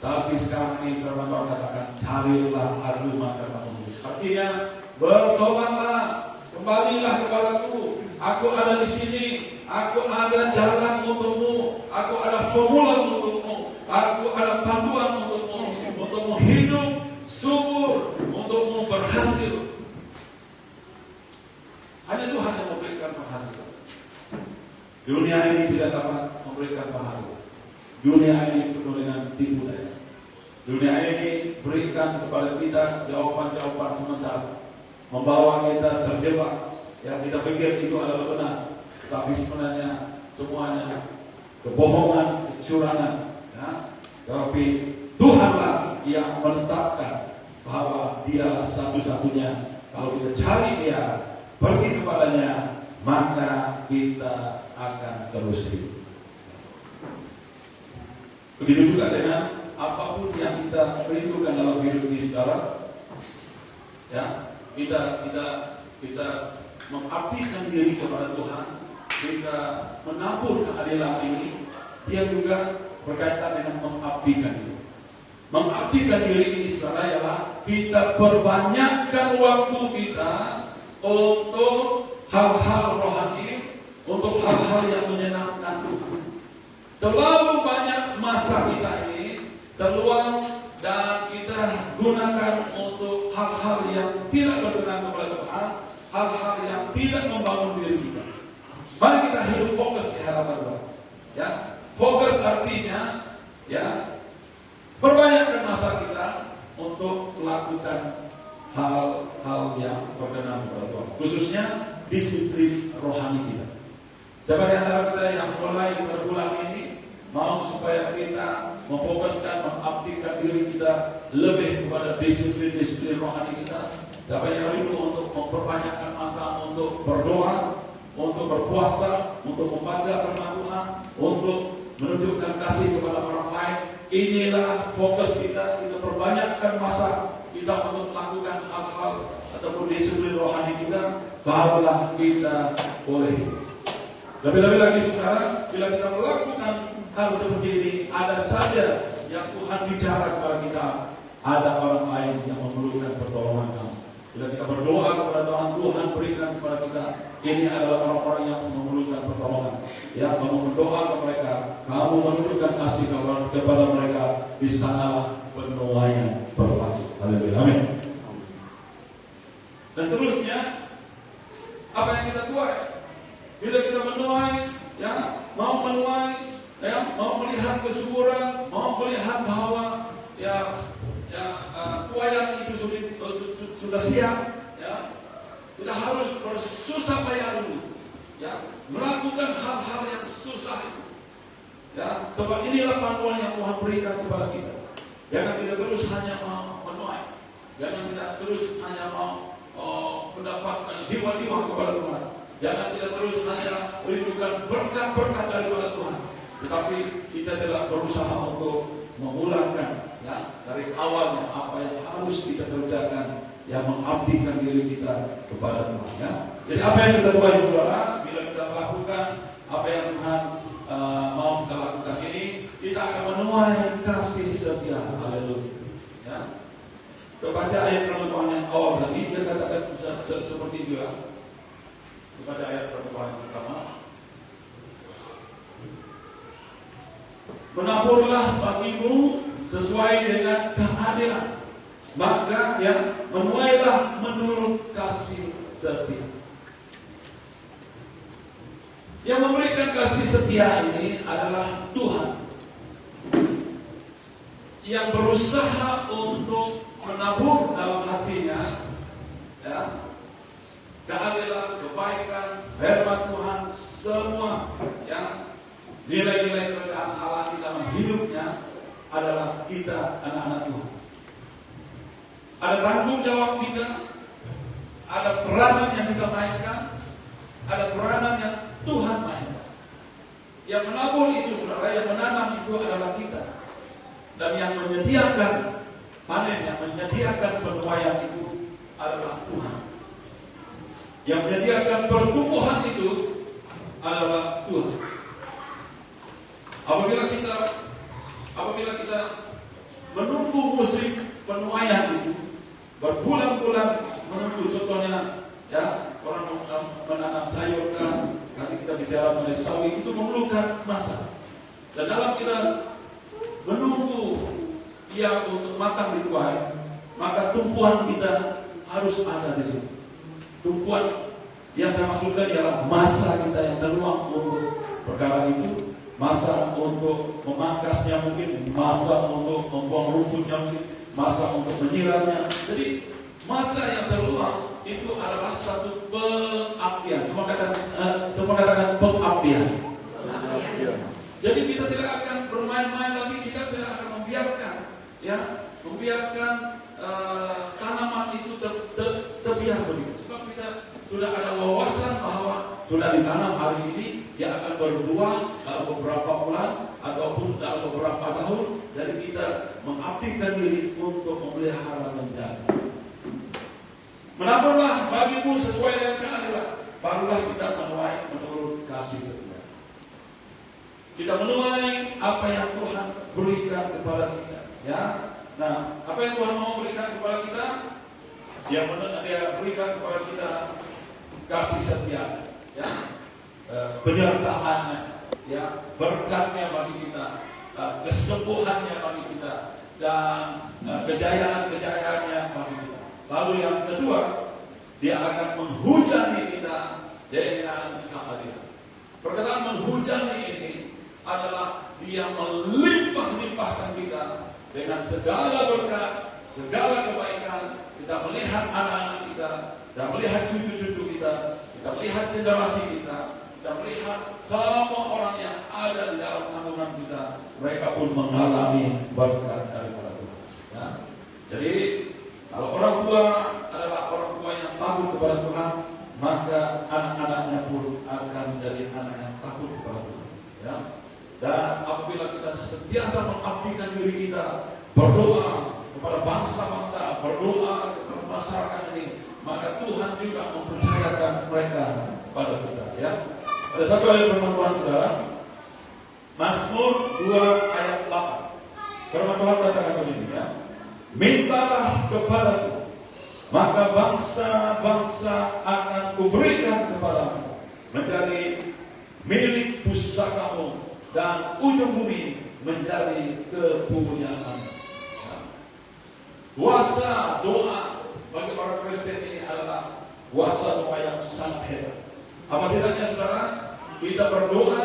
Tapi sekarang ini firman Tuhan katakan, carilah aku maka kamu. Artinya bertobatlah, kembalilah kepadaku. Aku ada di sini. Aku ada jalan untukmu. Aku ada formula untukmu. Aku ada panduan untukmu. Untukmu hidup subur, untukmu berhasil. Hanya Tuhan yang memberikan penghasilan. Dunia ini tidak dapat memberikan penghasilan. Dunia ini penuh dengan tipu daya. Dunia ini berikan kepada kita jawaban-jawaban sementara, membawa kita terjebak yang kita pikir itu adalah benar, tapi sebenarnya semuanya kebohongan, kecurangan. Ya. Tapi Tuhanlah yang menetapkan bahwa Dialah satu-satunya. Kalau kita cari Dia, pergi kepadanya, maka kita akan terus hidup. Begitu juga dengan apapun yang kita rindukan dalam hidup ini, saudara. Ya, kita mengabdikan diri kepada Tuhan, kita menabur keadilan ini, Dia juga berkaitan dengan mengabdikan diri. Mengabdikan diri ini, saudara, ialah kita perbanyakkan waktu kita untuk hal-hal rohani, untuk hal-hal yang menyenangkan Tuhan. Terlalu banyak masa kita ini terluang dan kita gunakan untuk hal-hal yang tidak berkenan kepada Tuhan, hal-hal yang tidak membangun diri kita. Mari kita hidup fokus di hadapan Tuhan. Ya, fokus artinya, ya, perbanyakkan masa kita untuk melakukan hal-hal yang berkenan kepada Tuhan, khususnya disiplin rohani kita. Siapa di antara kita yang mulai pada bulan ini mau supaya kita memfokuskan, mengabdikan diri kita lebih kepada disiplin rohani kita? Siapa yang rindu untuk memperbanyakkan masa untuk berdoa, untuk berpuasa, untuk membaca firman Tuhan, untuk menunjukkan kasih kepada orang lain? Inilah fokus kita. Kita perbanyakkan masa kita untuk melakukan hal-hal ataupun disiplin rohani kita, barulah kita boleh. Lebih-lebih lagi sekarang, bila kita melakukan hal seperti ini, ada saja yang Tuhan bicara kepada kita, ada orang lain yang memerlukan pertolongan kamu. Bila kita berdoa kepada Tuhan, Tuhan berikan kepada kita, ini adalah orang-orang yang memerlukan pertolongan. Ya, kamu berdoa kepada mereka, kamu menunjukkan kasih kepada mereka, di sanalah penuaian berlaku. Haleluya, amin. Dan seterusnya, apa yang kita tuai? Bila kita menuai, ya, mau menuai, ya, mau melihat kesuburan, mau melihat bahwa tuaian itu sudah siap, ya, kita harus bersusah payah dulu, ya, melakukan hal-hal yang susah itu, ya, sebab inilah panduan yang Tuhan berikan kepada kita. Jangan kita terus hanya mau menuai, jangan kita terus hanya mau mendapatkan jiwa-jiwa kepada Tuhan. Jangan kita terus hanya rindukan berkat-berkat daripada Tuhan, tetapi kita telah berusaha untuk memulangkan, ya, dari awalnya apa yang harus kita kerjakan, yang mengabdikan diri kita kepada Tuhan. Ya. Jadi apa yang kita tuai, saudara, bila kita melakukan apa yang Tuhan mau kita lakukan ini, kita akan menuai kasih setia. Haleluya. Ya. Kita baca ayat Tuhan yang awal tadi, dia katakan seperti itu, ya. Pada ayat pertama yang pertama, menaburlah bagimu sesuai dengan keadilan, maka ya, menuailah menurut kasih setia. Yang memberikan kasih setia ini adalah Tuhan, yang berusaha untuk menabur dalam hatinya, ya, keadilan, kebaikan, firman Tuhan, semua yang nilai-nilai kerajaan Allah di dalam hidupnya adalah kita anak-anak Tuhan. Ada tanggung jawab kita, ada peranan yang kita mainkan, ada peranan yang Tuhan mainkan. Yang menabur itu, saudara, yang menanam itu adalah kita, dan yang menyediakan panen, yang menyediakan penuaian itu adalah Tuhan. Yang menyediakan pertumbuhan itu adalah Tuhan. Apabila kita menunggu musim penuaian itu, berbulan-bulan menunggu, contohnya, ya, orang menanam sayur, nanti kita bicara mengenai sawi, itu memerlukan masa. Dan dalam kita menunggu ia untuk matang dituai, maka tumpuan kita harus ada di situ. Tumpuan yang saya maksudkan ialah masa kita yang terluang untuk perkara itu, masa untuk memangkasnya mungkin, masa untuk membuang rumputnya mungkin, masa untuk menyiramnya. Jadi masa yang terluang itu adalah satu pengabdian. Semua katakan pengabdian. Jadi kita tidak akan bermain-main lagi, kita tidak akan membiarkan tanaman itu terbiar begitu. Sebab kita sudah ada wawasan bahwa sudah ditanam hari ini, dia akan berbuah dalam beberapa bulan ataupun dalam beberapa tahun. Jadi kita mengabdikan diri untuk memelihara menjaga. Menaburlah bagimu sesuai dengan keadilan, barulah kita menuai menurut kasih setia. Kita menuai apa yang Tuhan berikan kepada kita, ya. Nah, apa yang Tuhan mau berikan kepada kita? Dia berikan kepada kita kasih setia, ya, penyertaannya, ya, berkatnya bagi kita, kesembuhannya bagi kita, dan kejayaan-kejayaannya bagi kita. Lalu yang kedua, dia akan menghujani kita dengan keadilan. Perkataan menghujani ini adalah dia melimpah-limpahkan kita dengan segala berkat, segala kebaikan. Kita melihat anak-anak kita, kita melihat cucu-cucu kita melihat generasi kita melihat semua orang yang ada di dalam tanggungan kita, mereka pun mengalami berkat daripada Tuhan. Ya. Jadi kalau orang tua adalah orang tua yang takut kepada Tuhan, maka anak-anaknya pun akan menjadi anak yang takut kepada Tuhan. Ya. Dan apabila kita sentiasa mengabdikan diri kita, berdoa kepada bangsa-bangsa, berdoa kepada masyarakat ini, maka Tuhan juga mempercayakan mereka kepada kita. Ya. Ada satu ayat firman Tuhan, saudara, Mazmur 2 ayat 8. Firman Tuhan katakan begini, ya. Mintalah kepadaku, maka bangsa-bangsa akan kuberikan kepadamu, menjadi milik pusakamu, dan ujung bumi menjadi kepunyaanmu. Kuasa doa bagi orang Kristen ini adalah kuasa doa yang sangat hebat. Apa tidaknya, saudara, kita berdoa,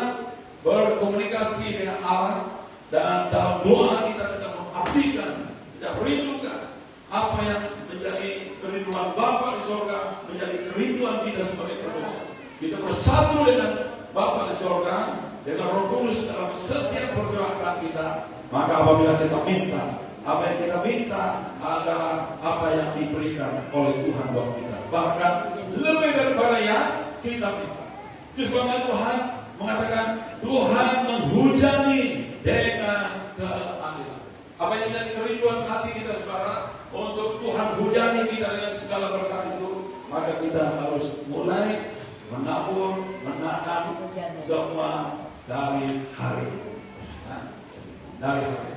berkomunikasi dengan Allah, dan dalam doa kita mengabdikan, kita merindukan apa yang menjadi kerinduan Bapa di surga, menjadi kerinduan kita sebagai manusia. Kita bersatu dengan Bapa di surga, dengan Roh Kudus dalam setiap pergerakan kita. Maka apabila kita minta, apa yang kita minta adalah apa yang diberikan oleh Tuhan buat kita. Bahkan lebih daripada yang kita minta. Justru Tuhan mengatakan, Tuhan menghujani dengan keadilan. Apa yang menjadi kerinduan hati kita, saudara, untuk Tuhan hujani kita dengan segala berkat itu, maka kita harus mulai menabur, menanam semua dari hari. Dari hari.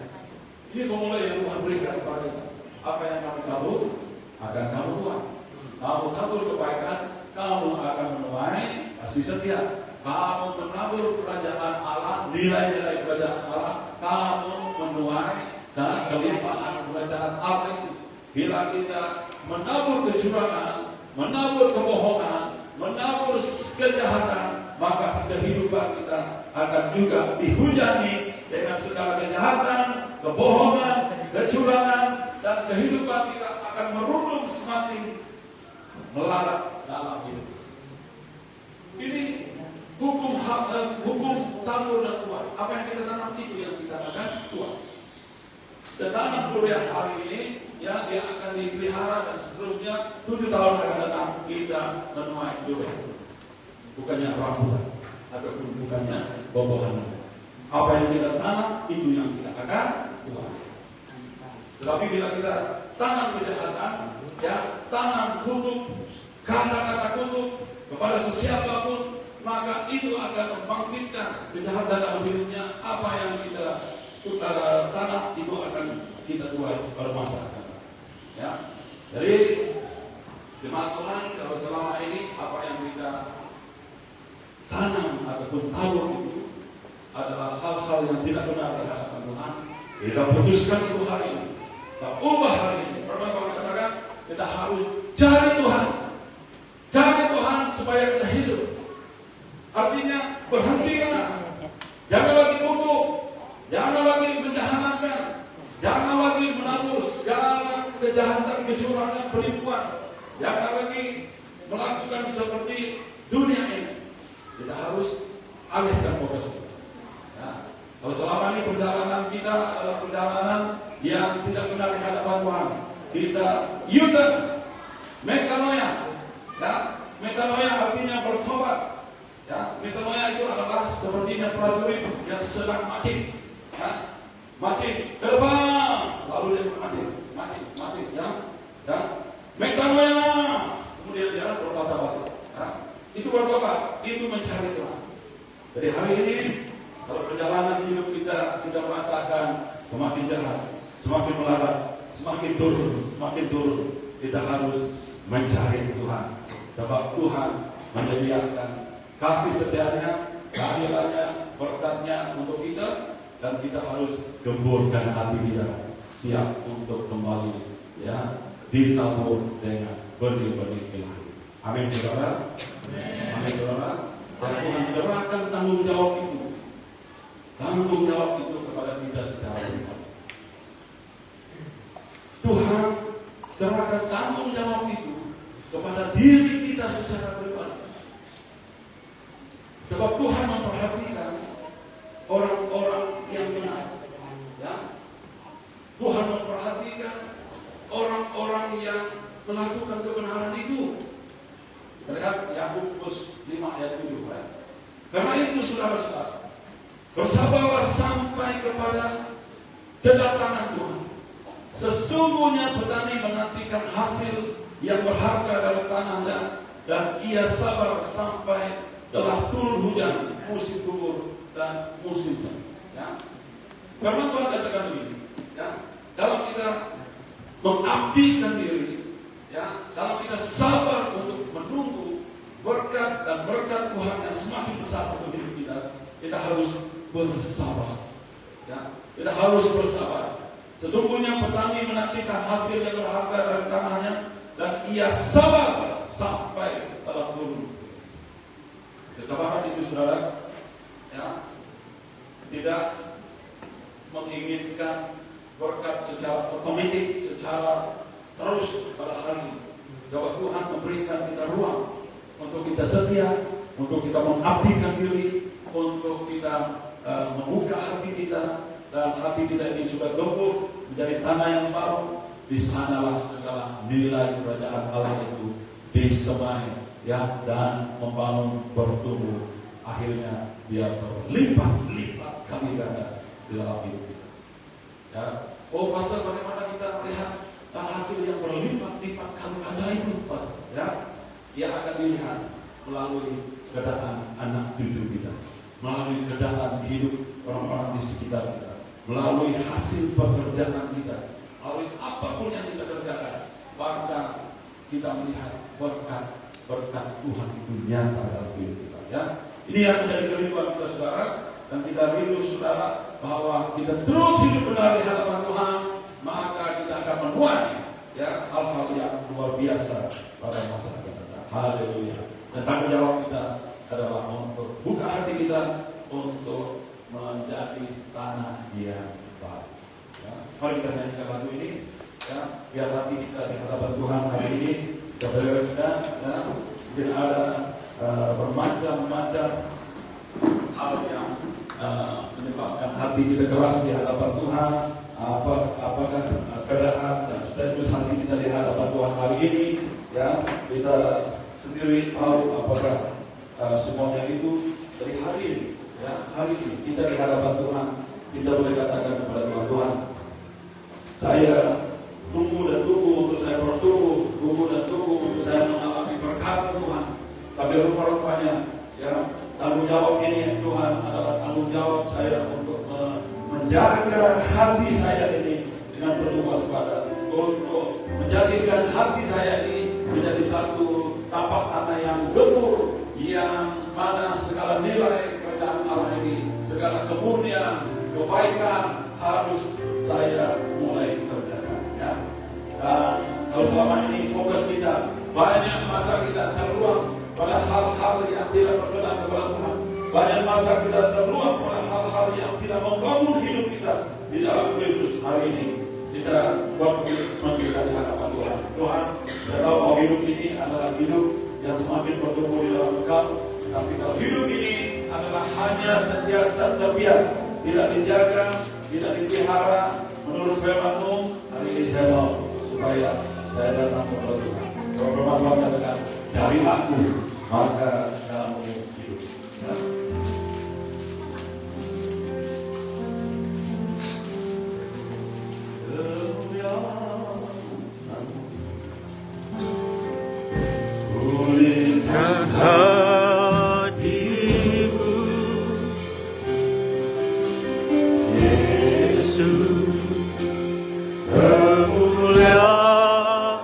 Ini formula yang Tuhan berikan kepada kita. Apa yang kami tabur akan kamu tuai. Kamu tabur kebaikan, kamu akan menuai kasih setia. Kamu menabur kerajaan Allah, nilai-nilai kerajaan Allah, kamu menuai dan kelimpahan kerajaan Allah itu. Bila kita menabur kecurangan, menabur kebohongan, menabur kejahatan, maka kehidupan kita akan juga dihujani dengan segala kejahatan, kebohongan, kecurangan, dan kehidupan kita akan merundung semakin melarat dalam hidup. Ini hukum tabur dan tuai. Apa yang kita tanam itu yang kita akan tuai. Dan tanam dulu yang hari ini, ya, dia akan dipelihara dan seterusnya 7 tahun akan datang kita menuai dulu. Bukannya rambutan ataupun bukannya bobohan. Apa yang kita tanam itu yang kita akan tuai. Tetapi bila kita tanam kejahatan, ya, tanam kutuk, kata-kata kutuk kepada sesiapapun, maka itu akan membangkitkan kejahatan dalam hidupnya. Apa yang kita tanam itu akan kita tuai pada masa akan datang. Ya, jadi jemaat Tuhan, kalau selama ini apa yang kita tanam ataupun tabur itu adalah hal-hal yang tidak benar di hadapan Tuhan, kita putuskan itu hari ini, kita ubah hari ini. Pernah kalau katakan kita harus cari Tuhan supaya kita hidup. Artinya berhentilah, jangan lagi kutuk, jangan lagi menjahankan, jangan lagi menabur segala kejahatan, kecurangan, penipuan, jangan lagi seperti dunia ini. Kita harus alihkan fokus kita. Ya. Kalau selama ini perjalanan kita adalah perjalanan yang tidak benar di hadapan Tuhan, kita U-turn, metanoia. Ya, metanoia artinya bertobat. Ya, metanoia itu adalah sepertinya prajurit yang sedang mati. Ya, mati ke depan, lalu dia mati. Ya, metanoia. Kemudian dia berkata-kata. Ya, itu bertobat, itu mencari Tuhan. Jadi hari ini, kalau perjalanan hidup kita merasakan semakin jahat, semakin melarat, semakin turun, kita harus mencari Tuhan. Sebab Tuhan menyediakan kasih setianya, keadilannya, berkatnya untuk kita, dan kita harus gemburkan hati kita, siap untuk kembali, ya, ditabur dengan benih-benih ilahi. Amin, saudara. Amin, saudara. Dan Tuhan serahkan tanggung jawab itu kepada kita secara pribadi. Tuhan serahkan tanggung jawab itu kepada diri kita secara pribadi. Sebab Tuhan memperhatikan orang-orang yang benar. Ya. Tuhan memperhatikan orang-orang yang melakukan kebenaran itu. Lihat Yakobus 5 ayat 7. Karena itu saudara-saudara, bersabarlah sampai kepada kedatangan Tuhan. Sesungguhnya petani menantikan hasil yang berharga dari tanahnya, dan ia sabar sampai telah turun hujan, musim gugur dan musim semi. Ya. Karena Tuhan katakan begini, ya, dalam kita mengabdikan diri, ya, dalam kita sabar untuk menunggu berkat dan berkat Tuhan yang semakin besar untuk hidup kita, kita harus bersabar. Ya, kita harus bersabar. Sesungguhnya petani menantikan hasil yang berharga dari tanahnya, dan ia sabar sampai telah turun. Kesabaran itu, saudara, ya, tidak menginginkan berkat secara otomatis, secara terus pada hari ini. Bahwa Tuhan memberikan kita ruang untuk kita setia, untuk kita mengabdikan diri, untuk kita membuka hati kita, dan hati kita ini sudah tumbuh menjadi tanah yang baru. Di sanalah segala nilai kerajaan Allah itu disemai, ya, dan membangun, bertumbuh, akhirnya dia berlipat-lipat kali ganda di dalam hidup kita. Ya. Oh, pastor, bagaimana kita melihat hasil yang berlipat-lipat kali ganda itu, pastor? Ya, dia akan dilihat melalui kedatangan anak cucu kita, melalui kedatangan hidup orang-orang di sekitar kita, melalui hasil pekerjaan kita, melalui apapun yang kita kerjakan, maka kita melihat berkat Tuhan itu nyata dalam hidup kita. Ya, ini yang menjadi kerinduan kita, saudara, dan kita rindu, saudara, bahwa kita terus hidup benar di hadapan Tuhan, maka kita akan menuai, ya, hal-hal yang luar biasa pada masa kita. Haleluya. Dan tanggung jawab kita adalah untuk buka hati kita untuk menjadi tanah yang baik. Ya. Mari kita nyanyikan lagu ini, ya, biar hati kita di hadapan Tuhan hari ini berbeda. Ya. Mungkin ada bermacam-macam hal yang menyebabkan hati kita keras di hadapan Tuhan. Apakah keadaan dan status hati kita di hadapan Tuhan hari ini? Ya, kita sendiri tahu apakah semuanya itu dari hari ini. Ya, hari ini kita di hadapan Tuhan, kita boleh katakan kepada Tuhan, saya tunggu dan tunggu untuk saya bertumbuh, tunggu dan tunggu untuk saya mengalami berkat Tuhan. Tapi rupa-rupanya, ya, tanggung jawab ini Tuhan adalah tanggung jawab saya untuk menjaga hati saya ini dengan penuh waspada, untuk menjadikan hati saya ini menjadi satu tapak tanah yang gembur, yang mana segala nilai kerajaan Allah ini, segala kemurnian, kebaikan harus saya mulai kerjakan. Ya. Dan kalau selama ini fokus kita banyak masa kita terluang pada hal-hal yang tidak berkenan kepada Tuhan, banyak masa kita terluang pada hal-hal yang tidak membangun hidup kita di dalam Kristus. Hari ini kita berkomitmen kita di hadapan Tuhan. Tuhan, kita tahu bahwa hidup ini adalah hidup yang semakin bertumbuh di dalam Engkau. Tapi kalau hidup ini adalah hanya sentiasa terbiar, tidak dijaga, tidak dipelihara menurut firman-Mu, hari ini saya mau supaya saya datang kepada Tuhan. Kalau firman Tuhan katakan, cari aku, maka kamu hidup. Ya.
Pulihkan hatiku, Yesus, kemuliaan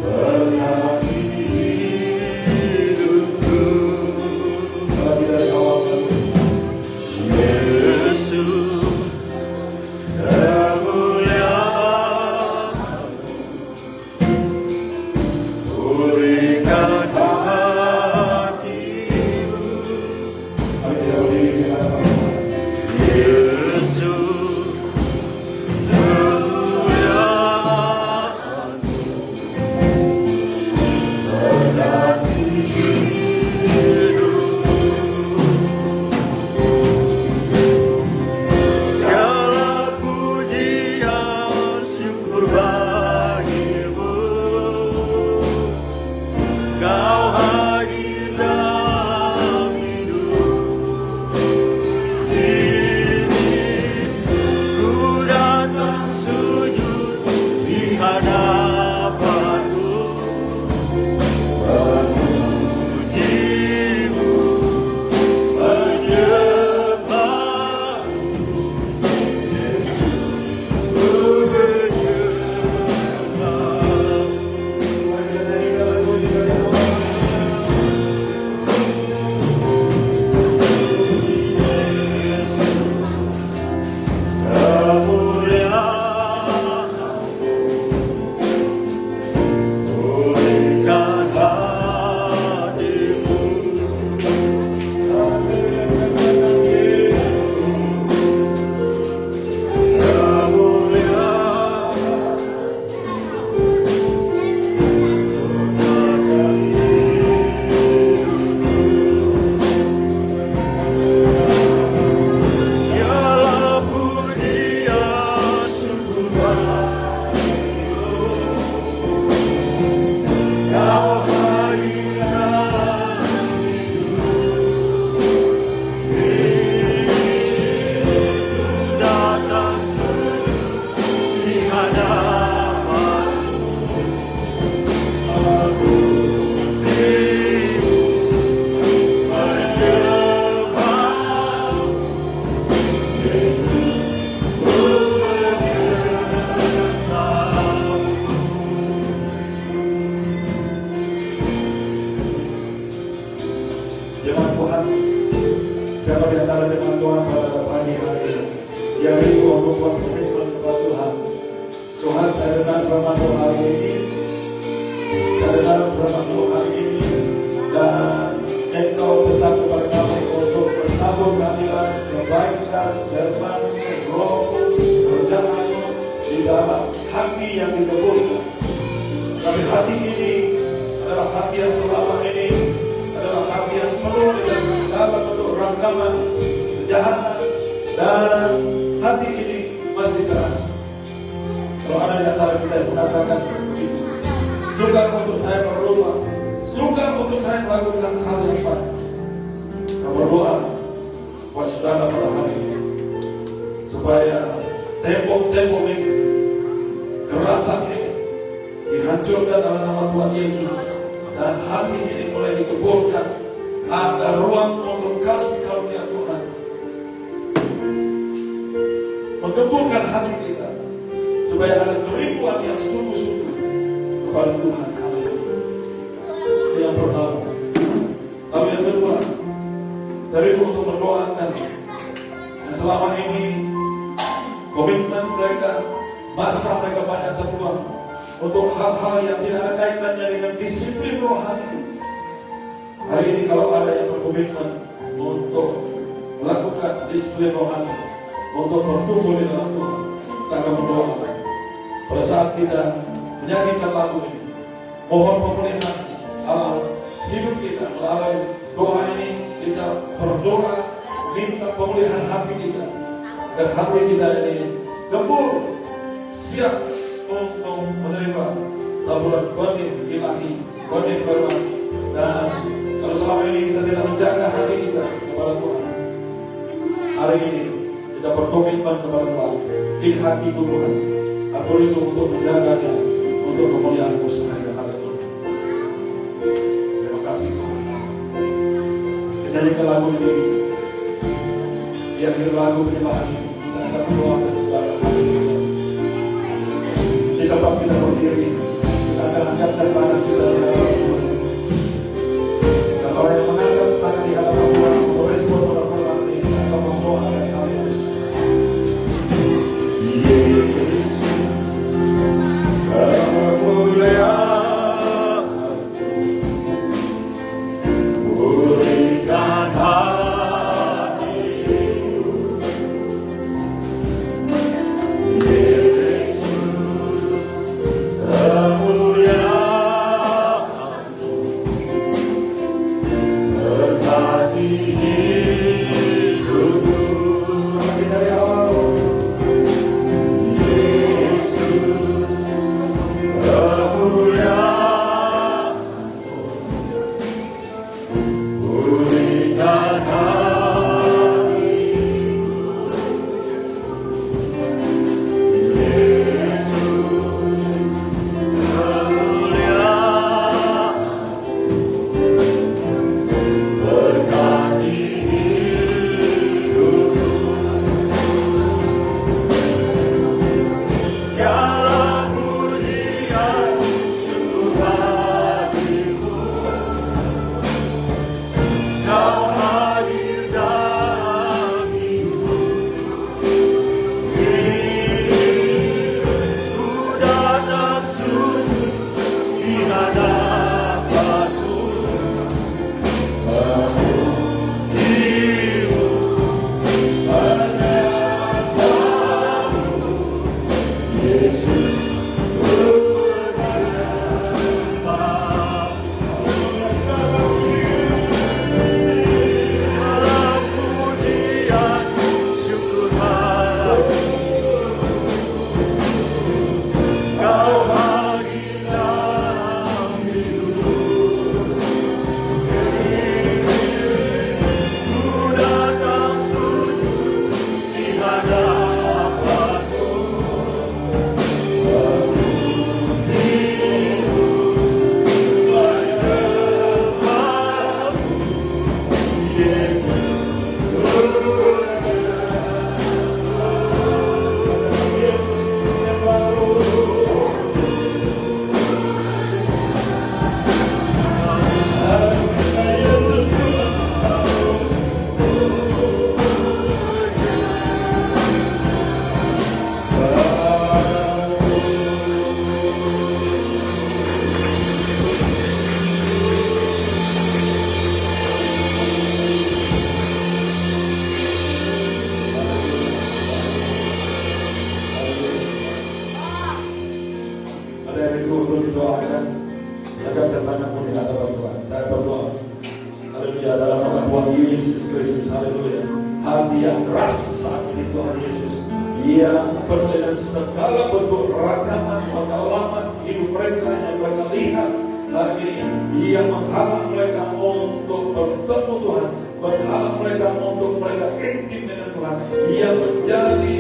berkati hidupku, Yesus, berikan hatiku, Yesus, kemuliaan berkati hidupku, segala pujian syukur bagimu. Kau hadir dalam hidup ini, ku datang sujud di hadapan-Mu, memuji-Mu, menyembah-Mu, Yesus, ku berikan hatiku, segala pujian syukur bagimu. Kau hadir dalam hidup ini, ku datang sujud di hadapan-Mu, memuji-Mu, menyembah-Mu, Yesus, ku menyembah-Mu.
Jemaat Tuhan, siapa di antara jemaat Tuhan pada pagi hari ini yang rindu untuk berkomitmen kepada Tuhan? Tuhan, saya dengar firman Tuhan hari ini, saya dengar firman Tuhan hari ini, dan Engkau pesan kepada kami untuk bersambut kehadiran kebaikan, firman, roh, kerjaan-Mu di dalam hati yang diteguhkan. Tapi hati ini adalah hati yang selama ini adalah hati yang penuh dengan segala bentuk rangkaman kejahatan, dan hati ini masih keras. Kalau ada di antara kita yang mengatakan begitu, sukar untuk saya berdoa, sukar untuk saya melakukan hal yang baik. Kita berdoa buat saudara pada hari ini, supaya tembok-tembok ini, kerasan ini dihancurkan dalam nama Tuhan Yesus, dan hati ini mulai dikeburkan. Ada ruang untuk kasih karunia Tuhan menggeburkan hati kita, supaya ada kerinduan yang sungguh-sungguh kepada Tuhan. Haleluya. Ini yang pertama. Lalu yang kedua, rindu untuk mendoakan yang selama ini komitmen mereka, masa mereka banyak terbuang untuk hal-hal yang tidak ada kaitannya dengan disiplin rohani. Hari ini kalau ada yang berkomitmen untuk melakukan disiplin rohani, untuk bertumbuh di dalam Tuhan, kita akan berdoa. Pada saat kita menyanyikan lagu ini, mohon pemulihan dalam hidup kita. Melalui doa ini kita berdoa minta pemulihan hati kita, dan hati kita ini gembul siap untuk menerima taburan benih ilahi, benih firman. Dan kalau selama ini kita tidak menjaga hati kita kepada Tuhan, hari ini kita berkomitmen kepada Tuhan. Ini hati Tuhan, aku itu untuk menjaganya, untuk kemuliaan usahanya. Haleluya. Terima kasih Tuhan. Kita nyanyikan lagu ini, di akhir lagu penyembahan ini kita akan berdoa dan saudara hati kita. Di tempat kita berdiri, kita akan angkatkan tangan kita di hadapan Tuhan. Dan orang yang mengangkat tangan di hadapan Tuhan, merespon pada firman ini, akan berdoa dan kalian.
Yesus, kemuliaan pulihkan hatiku. Yesus, kemuliaan berkati hidupku.
Semakin dari awal,
kemuliaan pulihkan hatiku. Yesus, kemuliaan berkati hidupku. Segala pujian syukur hatiku, Kau hadir dalam hidupku. Ku datang sujud di hadapan-Mu, memujimu, menyembah-Mu. Yesus, pujian syukur hatiku, Kau hadir dalam hidupku. Ku datang sujud di hadapan-Mu,
ada yang rindu untuk didoakan, angkatkan tanganmu di hadapan Tuhan. Saya berdoa, haleluya, dalam nama Tuhan Yesus Kristus, haleluya. Hati yang keras saat ini Tuhan Yesus, yang penuh dengan segala bentuk rakaman pengalaman hidup mereka yang mereka lihat hari ini, yang menghalang mereka untuk bertemu Tuhan, menghalang mereka untuk mereka intim dengan Tuhan, yang menjadi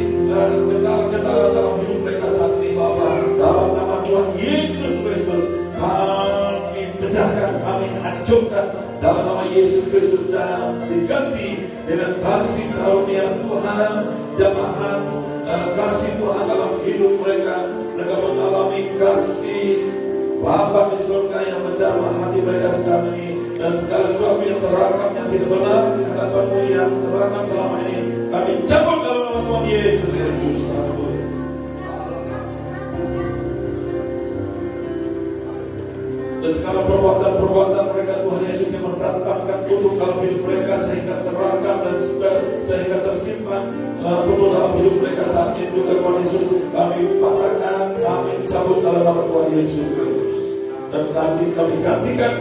kendala-kendala dalam hidup mereka saat ini, Bapa. Dalam nama Tuhan Yesus Kristus, kami pecahkan, kami hancurkan dalam nama Yesus Kristus, dan diganti dengan kasih karunia Tuhan, jamahan kasih Tuhan dalam hidup mereka. Mereka mengalami kasih Bapa di surga yang menjamah hati mereka sekarang ini, dan segala sesuatu yang terakam yang tidak benar di hadapan-Mu yang terakam selama ini, kami cabut dalam nama Tuhan Yesus Kristus. Haleluya. Dan segala perbuatan-perbuatan mereka Tuhan Yesus yang mendatangkan kutuk dalam hidup mereka sehingga terakam dan sehingga tersimpan kutuk dalam hidup mereka saat ini juga Tuhan Yesus, kami patahkan, kami cabut dalam nama Tuhan Yesus Kristus. dan kami gantikan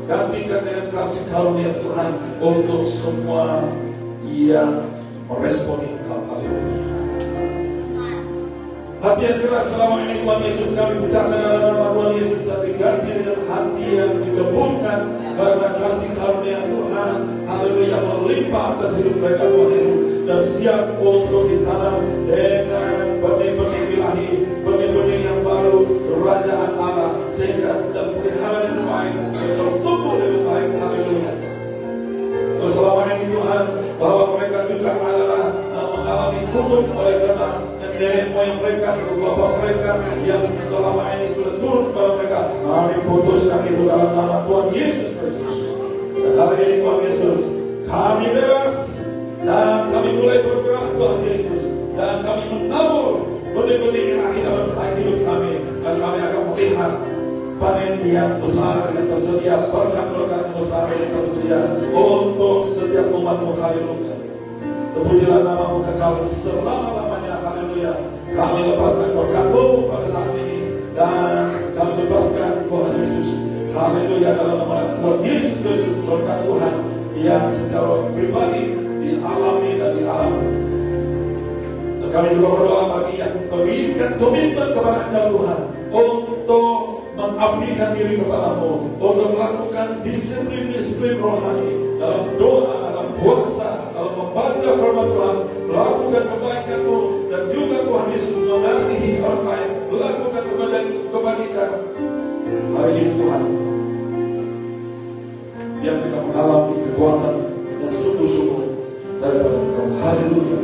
dengan kasih karunia Tuhan untuk semua yang meresponi Engkau. Haleluya. Hati yang keras selama ini Tuhan Yesus, kami bicara dalam nama Tuhan Yesus, tapi ganti dengan hati yang digabungkan karena kasih karunia Tuhan, haleluya, melimpah atas hidup mereka Tuhan Yesus, dan siap untuk ditanam dengan benih-benih ilahi, benih-benih yang baru, kerajaan Allah, sehingga dan pelihara yang baik, bertumbuh lebih baik. Haleluya. Selama ini Tuhan, bahwa mereka juga adalah mengalami kutuk oleh karena nenek moyang mereka, bapak mereka yang selama ini sudah turun kepada mereka. Kami putuskan itu dalam nama Tuhan Yesus Kristus. Dan hari ini Tuhan Yesus, kami bebas dan kami mulai bergerak Tuhan Yesus, dan kami menabur benih-benih ilahi dalam hidup kami, dan kami akan melihat panen yang besar yang tersedia, berkat-berkat yang besar yang tersedia untuk setiap umat-Mu. Haleluya. Terpujilah nama-Mu kekal selama-lamanya. Haleluya. Kami lepaskan berkat-Mu pada saat ini, dan kami lepaskan Tuhan Yesus, haleluya, dalam nama Tuhan Yesus Kristus, berkat Tuhan yang secara pribadi dialami dan dialami. Dan kami juga berdoa bagi yang berikan komitmen kepada Engkau Tuhan untuk mengabdikan diri kepada-Mu, untuk melakukan disiplin-disiplin rohani dalam doa, dalam puasa, dalam membaca firman Tuhan, melakukan kebaikan-Mu, dan juga Tuhan Yesus mengasihi orang lain, melakukan kebajikan. Hari ini Tuhan, biar mereka mengalami kekuatan yang sungguh-sungguh daripada Engkau. Haleluya.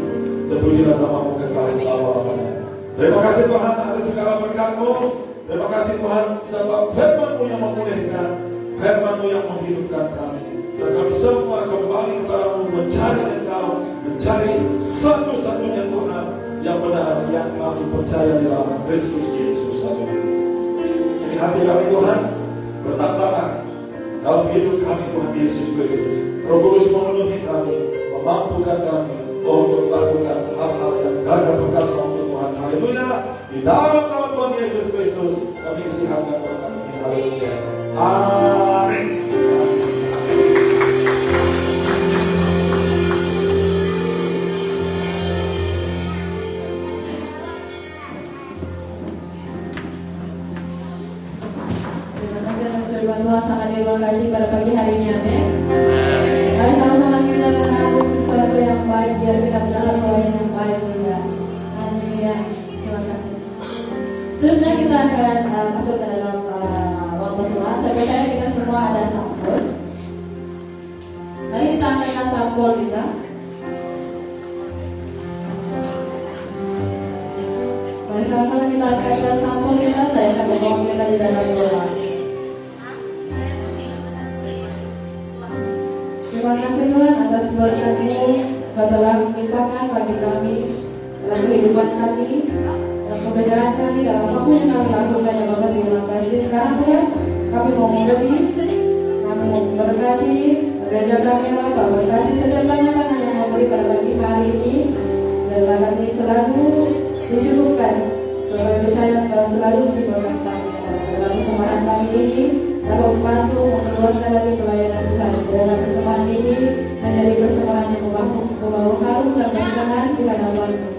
Terpujilah nama-Mu kekal selama-lamanya. Terima kasih Tuhan atas segala berkat-Mu. Terima kasih Tuhan sebab firman-Mu yang memulihkan, firman-Mu yang menghidupkan kami. Dan kami semua kembali kepada-Mu mencari Engkau, mencari satu-satunya Tuhan yang benar, yang kami percaya di dalam Kristus Yesus. Ini hati kami Tuhan, bertambahlah dalam hidup kami Tuhan Yesus Kristus. Roh Kudus memenuhi kami, memampukan kami untuk melakukan hal-hal yang gagah perkasa untuk Tuhan. Haleluya. Di dalam nama Tuhan Yesus Kristus kami isihankan berkat ini. Haleluya. Amin.
Tuhan sangat terima kasih pada pagi hari ini. Amin. Mari sama-sama kita mengambil sesuatu yang baik, biar kita mendapat pelayanan yang baik. Haleluya. Terima kasih. Seterusnya kita akan masuk ke dalam ruang persembahan. Saya percaya kita semua ada sampul. Mari kita angkatkan sampul kita. Mari sama-sama kita angkatkan sampul kita. Saya akan membawa kita di dalam doa. Terima kasih Tuhan atas berkat-Mu yang telah melimpahkan bagi kami dalam kehidupan kami, dalam pekerjaan kami, dalam apapun yang kami lakukan. Ya Bapak, terima kasih. Sekarang Tuhan, kami mau memberi, kami mau memberkati gereja kami ya Bapak. Berkati setiap tangan yang memberi pada pagi hari ini, dan kami selalu dicukupkan. Kami percaya Engkau selalu mencukupikan kami dalam kesempatan kami ini. Dapat membantu memperluaskan lagi pelayanan Tuhan. Dalam persembahan ini menjadi persembahan yang membawa harum dan berkenan di hadapan-Mu.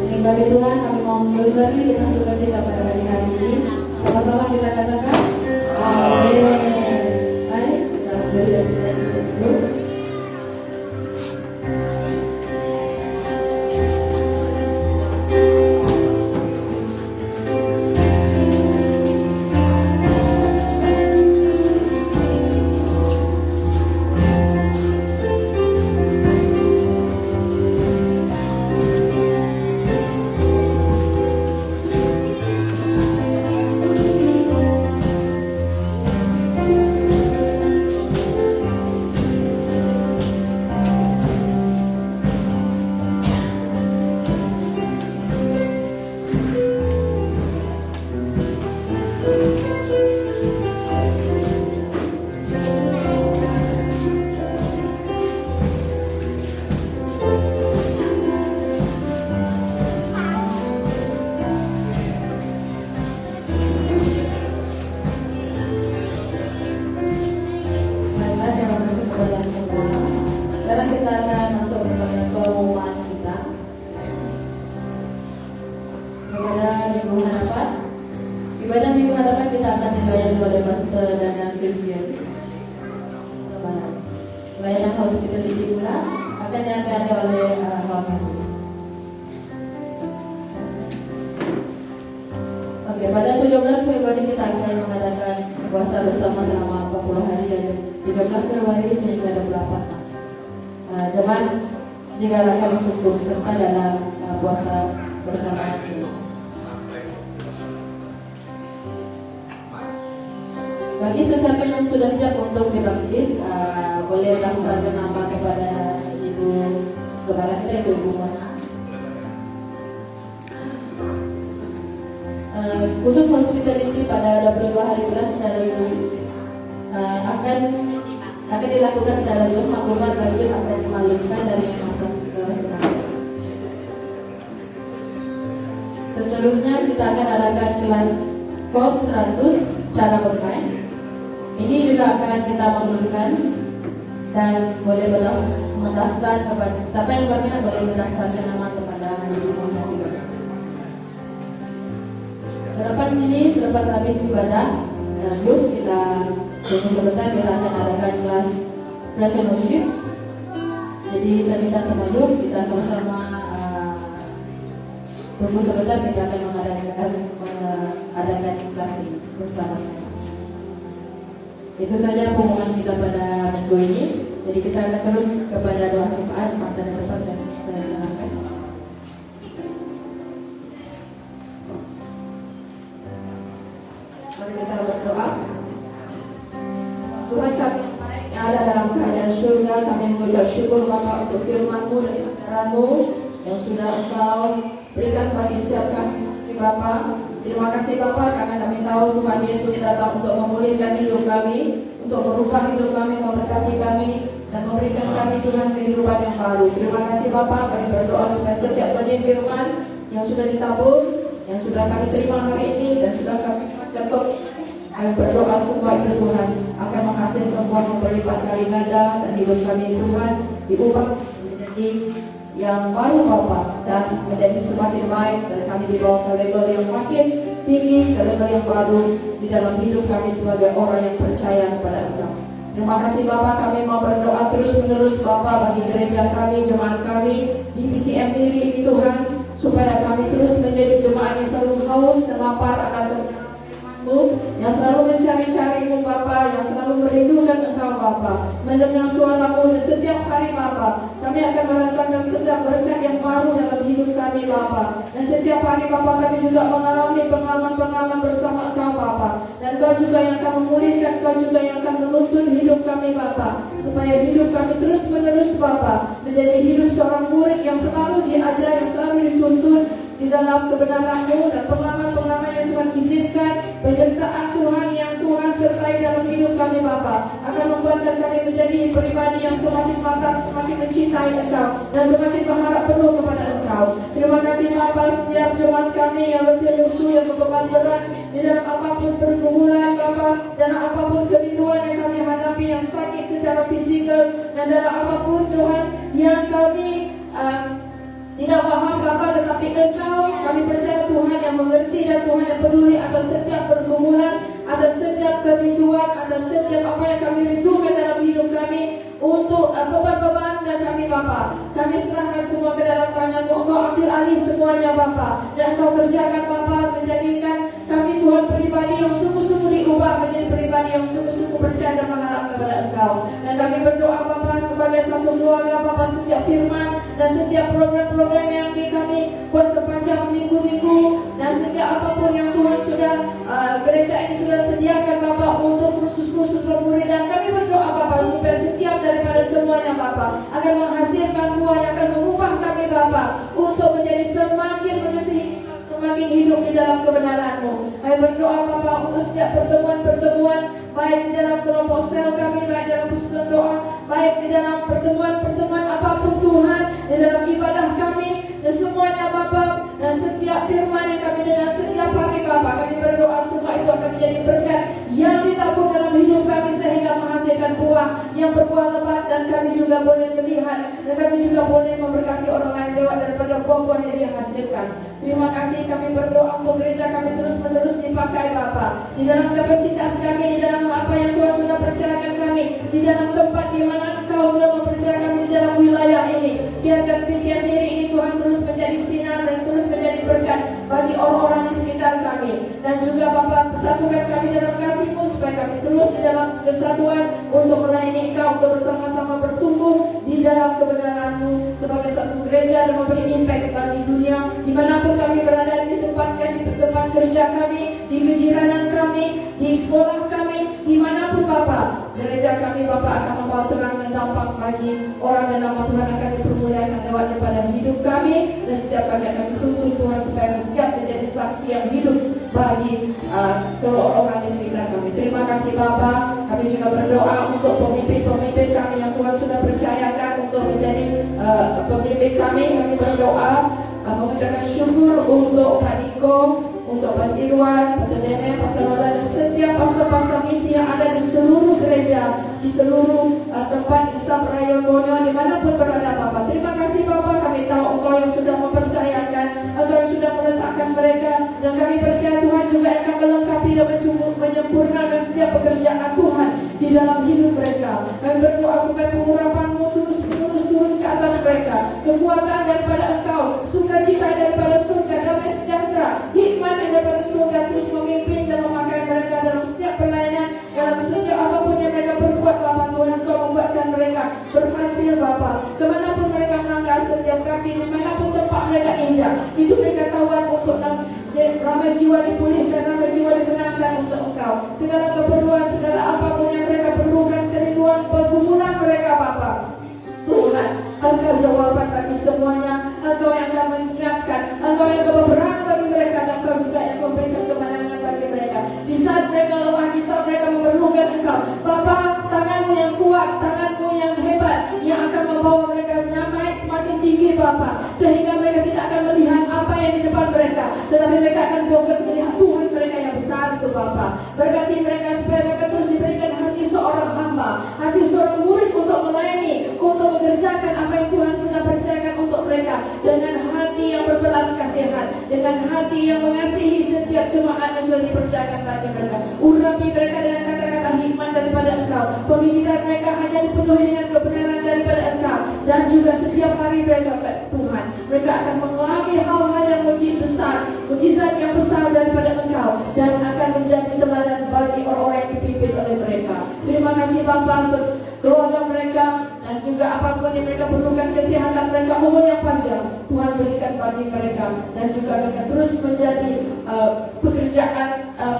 Ini bagi Tuhan, kami mau memberi dengan sukacita pada hari ini. Sama-sama kita katakan amin. Mari kita memberi dan kita dulu. Sekarang kita akan masuk kepada pengumuman kita kepada Minggu Harapan. Ibadah Minggu Harapan kita akan dilayani oleh Pastor Daniel Christian. Layanan hospitality pula akan dilayani oleh Bapak. Oke, pada 17 Februari kita akan mengadakan puasa bersama selama 40 hari dari 13 Februari hingga 28. Jemaat jika akan mendukung serta dalam puasa bersama ini. Bagi sesiapa yang sudah siap untuk dibaptis, boleh daftarkan nama kepada Ibu Kepala kita, Ibu Mona. Khusus hospitality pada 22 hari bulan secara Zoom akan dilakukan secara Zoom. Maklumat lanjut akan dimaklumkan dari masa ke sekarang. Seterusnya kita akan adakan kelas KOM 100 secara online. Ini juga akan kita maklumkan dan boleh mendaftar kepada siapa yang berminat boleh mendaftarkan nama kepada Ibu Mona juga. Selepas habis ibadah, yuk kita tunggu sebentar, kita akan adakan kelas Passion Worship. Jadi saya minta sama yuk kita sama-sama tunggu sebentar, kita akan mengadakan kelas ini bersama-sama. Itu saja pengumuman kita pada minggu ini. Jadi kita akan terus kepada doa syafaat. Masa dan depan saya serahkan.
Mari kita berdoa. Tuhan kami yang ada dalam kerajaan surga, kami mengucap syukur Bapa untuk firman-Mu dan ajaran-Mu yang sudah Engkau berikan bagi setiap kami, Bapa. Terima kasih Bapa, karena kami tahu Tuhan Yesus datang untuk memulihkan hidup kami, untuk merubah hidup kami, memberkati kami, dan memberikan kami Tuhan kehidupan yang baru. Terima kasih Bapa, kami berdoa supaya setiap benih firman yang sudah ditabur, yang sudah kami terima hari ini dan sudah kami dapat, kami berdoa semua itu Tuhan akan menghasilkan buah yang berlipat kali ganda, dan hidup kami Tuhan diubah menjadi yang baru Bapa, dan menjadi semakin baik, dan kami dibawa ke level yang makin tinggi, ke level yang baru di dalam hidup kami sebagai orang yang percaya kepada Engkau. Terima kasih Bapa, kami mau berdoa terus menerus Bapa bagi gereja kami, jemaat kami di PCM Miri ini Tuhan, supaya kami terus menjadi jemaat yang selalu haus dan lapar akan kebenaran-Mu, yang selalu mencari-cari-Mu Bapa, yang selalu merindukan Engkau Bapa, mendengar suara-Mu, dan setiap hari Bapa kami akan merasakan setiap berkat yang baru dalam hidup kami Bapa, dan setiap hari Bapa kami juga mengalami pengalaman-pengalaman bersama Engkau Bapa, dan Engkau juga yang akan memulihkan, Engkau juga yang akan menuntun hidup kami Bapa, supaya hidup kami terus menerus Bapa menjadi hidup seorang murid yang selalu diajar, yang selalu dituntun di dalam kebenaran-Mu, dan pengalaman-pengalaman yang Tuhan izinkan, penyertaan Tuhan yang Tuhan sertai dalam hidup kami Bapa, akan membuatkan kami menjadi pribadi yang semakin matang, semakin mencintai Engkau, dan semakin berharap penuh kepada Engkau. Terima kasih Bapa, setiap jemaat kami yang letih lesu, yang beban berat di dalam apapun pergumulan Bapa, dan apapun kerinduan yang kami hadapi, yang sakit secara fisikal, dan dalam apapun Tuhan yang kami tidak paham Bapa, tetapi Engkau, kami percaya Tuhan yang mengerti dan Tuhan yang peduli atas setiap pergumulan, atas setiap kerinduan, atas setiap apa yang kami rindukan dalam hidup kami, untuk beban-beban dan kami Bapa. Kami serahkan semua ke dalam tangan-Mu. Engkau ambil alih semuanya Bapa, dan Engkau kerjakan Bapa, menjadikan kami Tuhan pribadi yang sungguh-sungguh diubah menjadi pribadi yang sungguh-sungguh percaya dan mengharap kepada Engkau. Dan kami berdoa Bapa sebagai satu keluarga Bapa, setiap firman dan setiap program-program yang kami buat sepanjang minggu-minggu, dan setiap apapun yang Tuhan sudah gereja ini sudah sediakan Bapa untuk kursus-kursus pemuridan, kami berdoa Bapa supaya setiap daripada semuanya Bapa akan menghasilkan buah yang akan mengubah kami Bapa untuk menjadi semakin mengasihi, semakin hidup di dalam kebenaran-Mu. Kami berdoa Bapa untuk setiap pertemuan-pertemuan, baik di dalam kelompok sel kami, baik dalam persekutuan doa, baik di dalam pertemuan-pertemuan apapun Tuhan, di dalam ibadah kami, dan semuanya Bapa, dan setiap firman yang kami dengar setiap hari Bapa, kami berdoa semua itu akan menjadi berkat yang ditabur dalam hidup kami sehingga menghasilkan buah yang berbuah lebat, dan kami juga boleh melihat, dan kami juga boleh memberkati orang lain lewat daripada buah-buah yang dia hasilkan. Terima kasih, kami berdoa untuk gereja kami terus-menerus dipakai Bapa, di dalam kapasitas kami, di dalam apa yang Tuhan sudah percayakan kami, di dalam tempat di mana Engkau sudah mempercayakan di dalam wilayah ini. Biarkan Misian Miri ini Tuhan terus menjadi sinar dan terus menjadi berkat bagi orang-orang di sekitar kami. Dan juga Bapa, persatukan kami dalam kasih-Mu supaya kami terus di dalam kesatuan untuk melayani Engkau, untuk bersama-sama bertumbuh di dalam kebenaran-Mu sebagai satu gereja dan memberi impact bagi dunia dimanapun kami berada, ditempatkan di tempat kerja kami, di kejiranan kami, di sekolah kami, dimanapun Bapa. Gereja kami Bapa akan membawa terang dan dampak bagi orang, dan nama Tuhan akan dipermuliakan lewat daripada hidup kami, dan setiap kami akan dituntun Tuhan supaya bersiap menjadi saksi yang hidup bagi orang di sekitar kami. Terima kasih Bapa. Kami juga berdoa untuk pemimpin-pemimpin kami yang Tuhan sudah percayakan untuk menjadi pemimpin kami. Kami berdoa mengucapkan syukur untuk Pak Niko, untuk Pak Irwan, Pastor Dene, Pastor Roda, dan setiap pastor-pastor misi yang ada di seluruh gereja, di seluruh tempat Islam Rayon Bonyo, dimanapun berada Bapak. Terima kasih Bapak, kami tahu Engkau yang sudah mempercayakan, Engkau yang sudah meletakkan mereka, dan kami percaya Tuhan juga akan melengkapi dan menyempurnakan setiap pekerjaan Tuhan di dalam hidup mereka. Kami berdoa supaya pengurapan-Mu terus-menerus turun ke atas mereka, kekuatan daripada Engkau, sukacita daripada surga, damai sejahtera, hikmat daripada surga terus memimpin dan memakai mereka dalam setiap pelayanan, dalam setiap apapun yang mereka perbuat Bapak. Tuhan, Engkau membuatkan mereka berhasil Bapak. Kemanapun mereka melangkah, setiap kaki, dimanapun tempat mereka injak, itu mereka tawan untuk ramai jiwa dipulihkan, ramai jiwa dibenarkan untuk Engkau. Segala keperluan, segala apapun yang mereka perlukan, kerinduan, pergumulan mereka Bapak, Tuhan, Engkau jawaban bagi semuanya. Engkau yang akan menyiapkan, Engkau yang akan berperang bagi mereka, dan Engkau juga yang memberikan kemenangan bagi mereka. Di saat mereka lemah, di saat mereka memerlukan Engkau Bapa, tangan-Mu yang kuat, tangan-Mu yang hebat, yang akan membawa mereka naik semakin tinggi Bapa, sehingga mereka tidak akan melihat apa yang di depan mereka, tetapi mereka akan fokus melihat Tuhan mereka yang besar itu Bapa. Berkati mereka supaya mereka terus diberikan hati seorang hamba, hati seorang murid untuk melayani, untuk mengerjakan apa yang Tuhan sudah percayakan untuk mereka, dengan hati yang berbelas kasihan, dengan hati yang mengasihi setiap jemaat yang sudah dipercayakan bagi mereka. Urapi mereka dengan kata-kata hikmat daripada Engkau, pemikiran mereka hanya dipenuhi dengan kebenaran daripada Engkau, dan juga setiap hari mereka Tuhan, mereka akan mengalami hal-hal yang mujizat yang besar daripada Engkau, dan akan menjadi teladan bagi orang-orang yang dipimpin oleh mereka. Terima kasih Bapa, keluarga mereka, dan juga apapun yang mereka perlukan, kesehatan mereka, umur yang panjang, Tuhan berikan bagi mereka, dan juga mereka terus menjadi pekerjaan,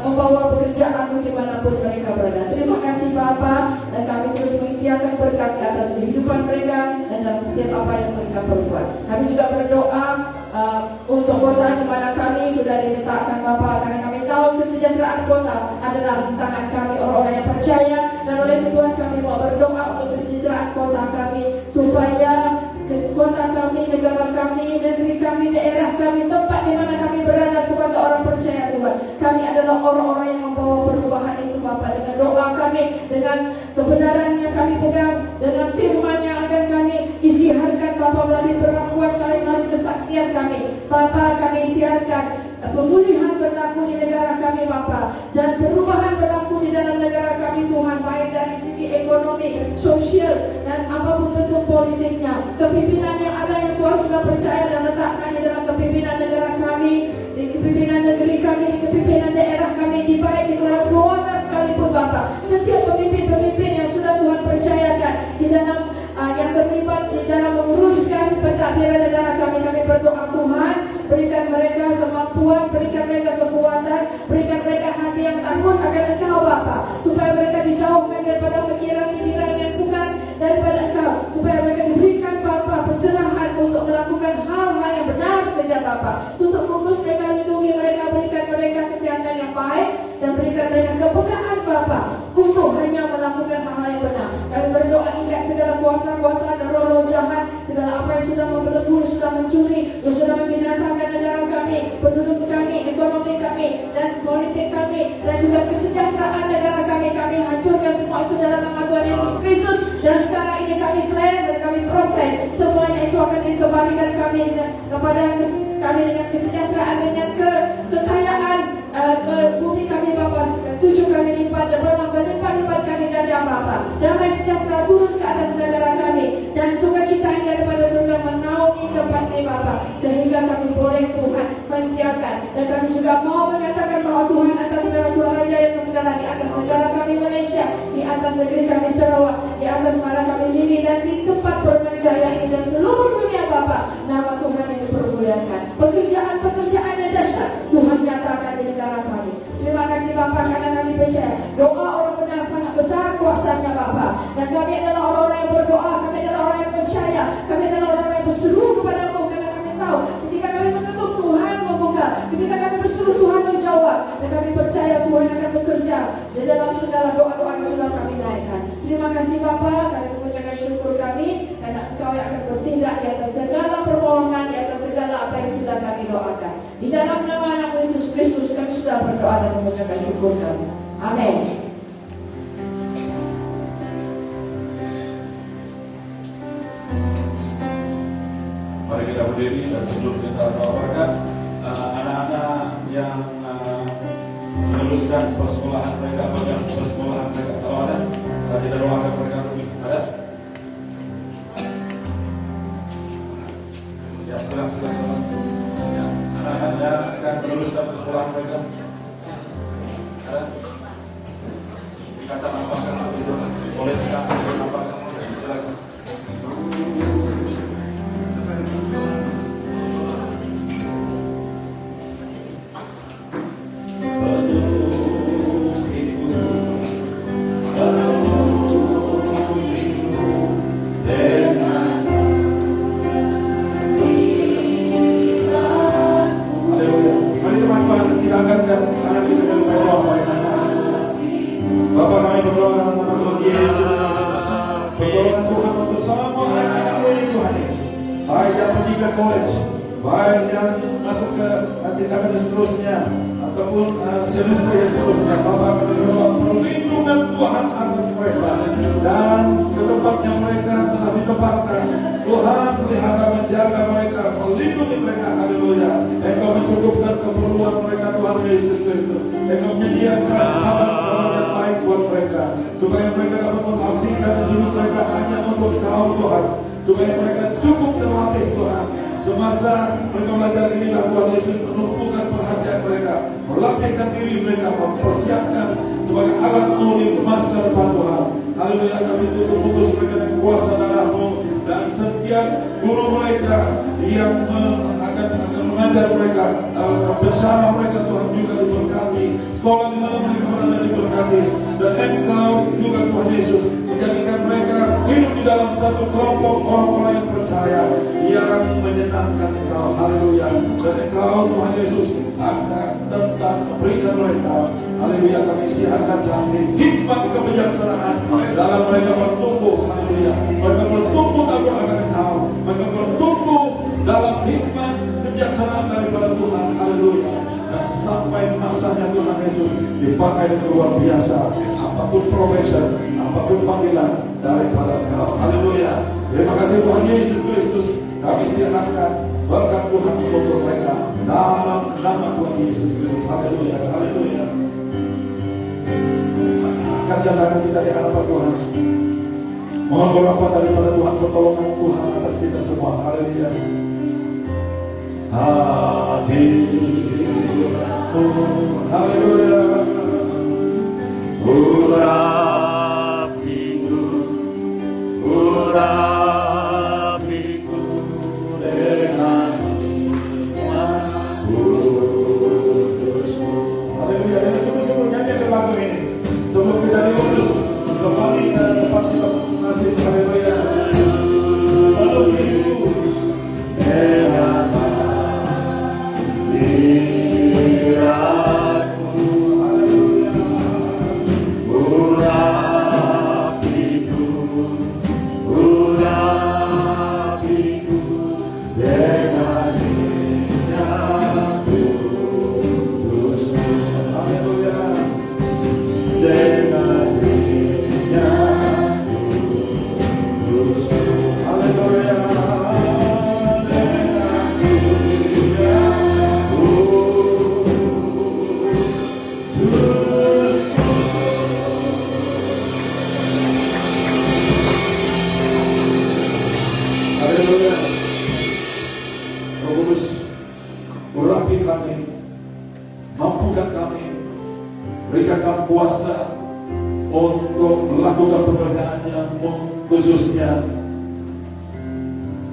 membawa pekerjaan dimanapun mereka berada. Terima kasih Bapa, dan kami terus mengisytiharkan berkat ke atas kehidupan mereka dan dalam setiap apa yang mereka perbuat. Kami juga berdoa untuk kota di mana kami sudah diletakkan Bapa, karena kami tahu kesejahteraan kota adalah di tangan kami orang-orang yang percaya, dan oleh Tuhan kami mau berdoa untuk kesejahteraan kota kami, supaya kota kami, negara kami, negeri kami, daerah kami, tempat di mana kami berada sebagai orang percaya Tuhan, kami adalah orang-orang yang membawa perubahan itu Bapa. Dengan doa kami, dengan kebenaran yang kami pegang, dengan firman yang akan kami isytiharkan Bapa, melalui perlakuan kami, melalui kesaksian kami Bapa, kami isytiharkan pemulihan berlaku di negara kami Bapa, dan perubahan berlaku di dalam negara kami Tuhan, baik dari segi ekonomi, sosial, dan apapun bentuk politiknya. Kepimpinan yang ada yang Tuhan sudah percaya dan letakkan di dalam kepimpinan negara kami, di kepimpinan negeri kami, di kepimpinan daerah kami, di baik di dalam keluarga sekalipun Bapa. Setiap pemimpin-pemimpin yang sudah Tuhan percayakan di dalam yang terlibat di dalam menguruskan pentadbiran negara kami, kami berdoa Tuhan, berikan mereka kemampuan, berikan mereka kekuatan, berikan mereka hati yang takut akan Engkau Bapa, supaya mereka dijauhkan daripada pikiran-pikiran yang bukan daripada Engkau, supaya mereka diberikan Bapa pencerahan untuk melakukan hal-hal yang benar saja Bapa. Tutup fokus mereka, lindungi mereka, berikan mereka kesehatan yang baik, dan berikan mereka kepekaan Bapa untuk hanya melakukan hal-hal yang benar. Kami berdoa, ingat segala kuasa-kuasa dan roh-roh jahat, segala apa yang sudah membelenggu, yang sudah mencuri, yang sudah membinasakan negara kami, penduduk kami, ekonomi kami, dan politik kami, dan juga kesejahteraan negara kami, kami hancurkan semua itu dalam nama Tuhan Yesus Kristus. akan dikembalikan kami kepada kami dengan kesejahteraan, dengan kekayaan bumi kami Bapa 7 kali lipat dan berlipat-lipat kali ganda Bapa. Damai sejahtera turun ke atas negara kami dan sukacita yang daripada surga menaungi tempat ini Bapa, sehingga kami boleh Tuhan mensiapkan, dan kami juga mau mengatakan bahwa Tuhan atas segala Tuhan Raja yang segala, di atas negara kami Malaysia, di atas negeri kami Sarawak, di atas mana kami diri, dan di tempat Jaya ini dan seluruh dunia Bapa, nama Tuhan yang dipermuliakan. Pekerjaan yang dahsyat Tuhan nyatakan di negara kami. Terima kasih Bapa, karena kami percaya doa orang benar sangat besar kuasanya Bapa, dan kami adalah orang-orang yang berdoa, kami adalah orang yang percaya, kami adalah orang yang berseru kepadamu, karena kami tahu ketika kami mengetuk Tuhan membuka, ketika kami berseru Tuhan menjawab, dan kami percaya Tuhan akan bekerja di dalam segala doa-doa yang sudah kami naikkan. Terima kasih Bapa, kami mengucapkan syukur kami karena Engkau yang akan bertindak di atas segala permohonan, di atas segala apa yang sudah kami doakan. Di dalam nama anak Yesus Kristus kami sudah berdoa dan mengucapkan syukur kami. Amin.
Mari kita berdiri dan sebelum kita doakan anak-anak yang meneruskan persekolahan mereka, kalau ada kita doakan mereka. Ada? Ya, silakan. Ya, anak-anaknya akan meneruskan persekolahan mereka. Ada? Dikatakan apa itu? Boleh silakan menambahkan silakan. Bapak kami berdoa dalam nama Tuhan Yesus Kristus. Pertolongan Tuhan untuk semua anak-anak ini Tuhan Yesus. Baik yang pergi ke college, baik yang masuk ke tingkatan seterusnya, ataupun semester yang seterusnya. Bapak kami berdoa perlindungan Tuhan atas mereka dan ke tempatnya mereka telah ditempatkan. Tuhan pelihara menjaga mereka, melindungi mereka. Haleluya. Engkau mencukupkan keperluan mereka Tuhan Yesus Kristus. Engkau menyediakan hal-hal yang baik buat mereka, supaya mereka dapat mengabdikan hidup mereka hanya untuk Kau Tuhan, supaya mereka cukup terlatih Tuhan. Semasa mereka belajar inilah Tuhan Yesus menumpukan perhatian mereka, melatihkan diri mereka, mempersiapkan sebagai alat tuli masa depan Tuhan. Haleluya. Kami tutup putus mereka dengan kuasa darah-Mu, dan setiap guru mereka yang akan mengajar mereka bersama mereka Tuhan juga diberkati. Sekolah di mana mereka berada diberkati, dan Engkau juga Tuhan Yesus menjadikan mereka hidup di dalam satu kelompok orang-orang yang percaya, yang menyenangkan Engkau. Haleluya. Dan Engkau Tuhan Yesus akan tetap memberikan mereka, haleluya, kami isihankan saat ini hikmat kebijaksanaan dalam mereka bertumbuh. Haleluya. Mereka bertumbuh dalam akan Engkau, mereka bertumbuh dalam hikmat kebijaksanaan daripada Tuhan. Haleluya. Dan sampai masanya Tuhan Yesus dipakai dengan luar biasa, apapun profesi, apapun panggilan daripada Engkau. Haleluya. Terima kasih Tuhan Yesus Kristus. Kami silakan berkat Tuhan untuk mereka dalam nama Tuhan Yesus Kristus. Haleluya. Haleluya. Angkat tangan kita di hadapan Tuhan. Mohon berapa daripada Tuhan, pertolongan Tuhan atas kita semua. Haleluya. Haleluya.
Urapiku dengan kudus-Mu.
Haleluya. Jadi sungguh-sungguh nyanyi lagu ini sebelum kita diurus kembali ke tempat kita masing-masing. Haleluya. Haleluya.
Dengan diraku
Haleluya. Roh Kudus, urapi kami, mampukan kami, berikan kami kuasa untuk melakukan pekerjaannya, khususnya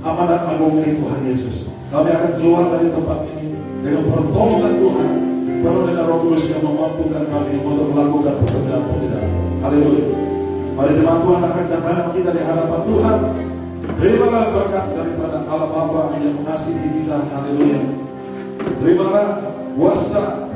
amanat agung ini Tuhan Yesus. Kami akan keluar dari tempat ini dengan pertolongan Tuhan, penuh dengan Roh Kudus yang memampukan kami untuk melakukan pekerjaan. Haleluya. Pada jemaat Tuhan akan datang kita di hadapan Tuhan. Terimalah berkat daripada Allah Bapa yang mengasihi kita. Haleluya. Terimalah kuasa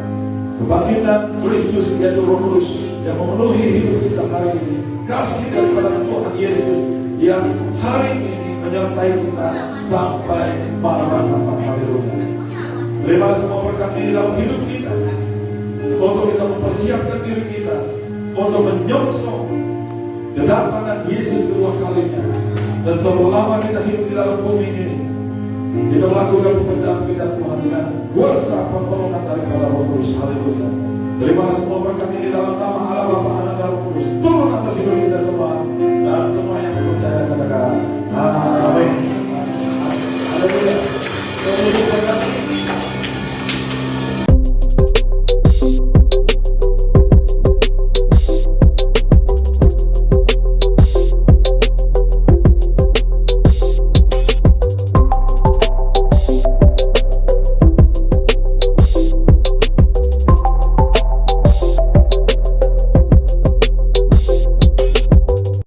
kebangkitan Kristus yaitu Roh Kudus yang memenuhi hidup kita hari ini. Kasih daripada Tuhan Yesus yang hari ini menyertai kita sampai Maranatha. Haleluya. Terimalah semua berkat ini dalam hidup kita, untuk kita mempersiapkan diri kita untuk menyongsong kedatangan Yesus kedua kalinya. Dan selama kita hidup di dalam bumi ini, kita melakukan pekerjaan kita Tuhan dengan kuasa pertolongan daripada Roh Kudus. Haleluya. Terimalah semua berkat ini dalam nama Allah Bapa, Anak dan Roh Kudus. Turun atas hidup kita semua.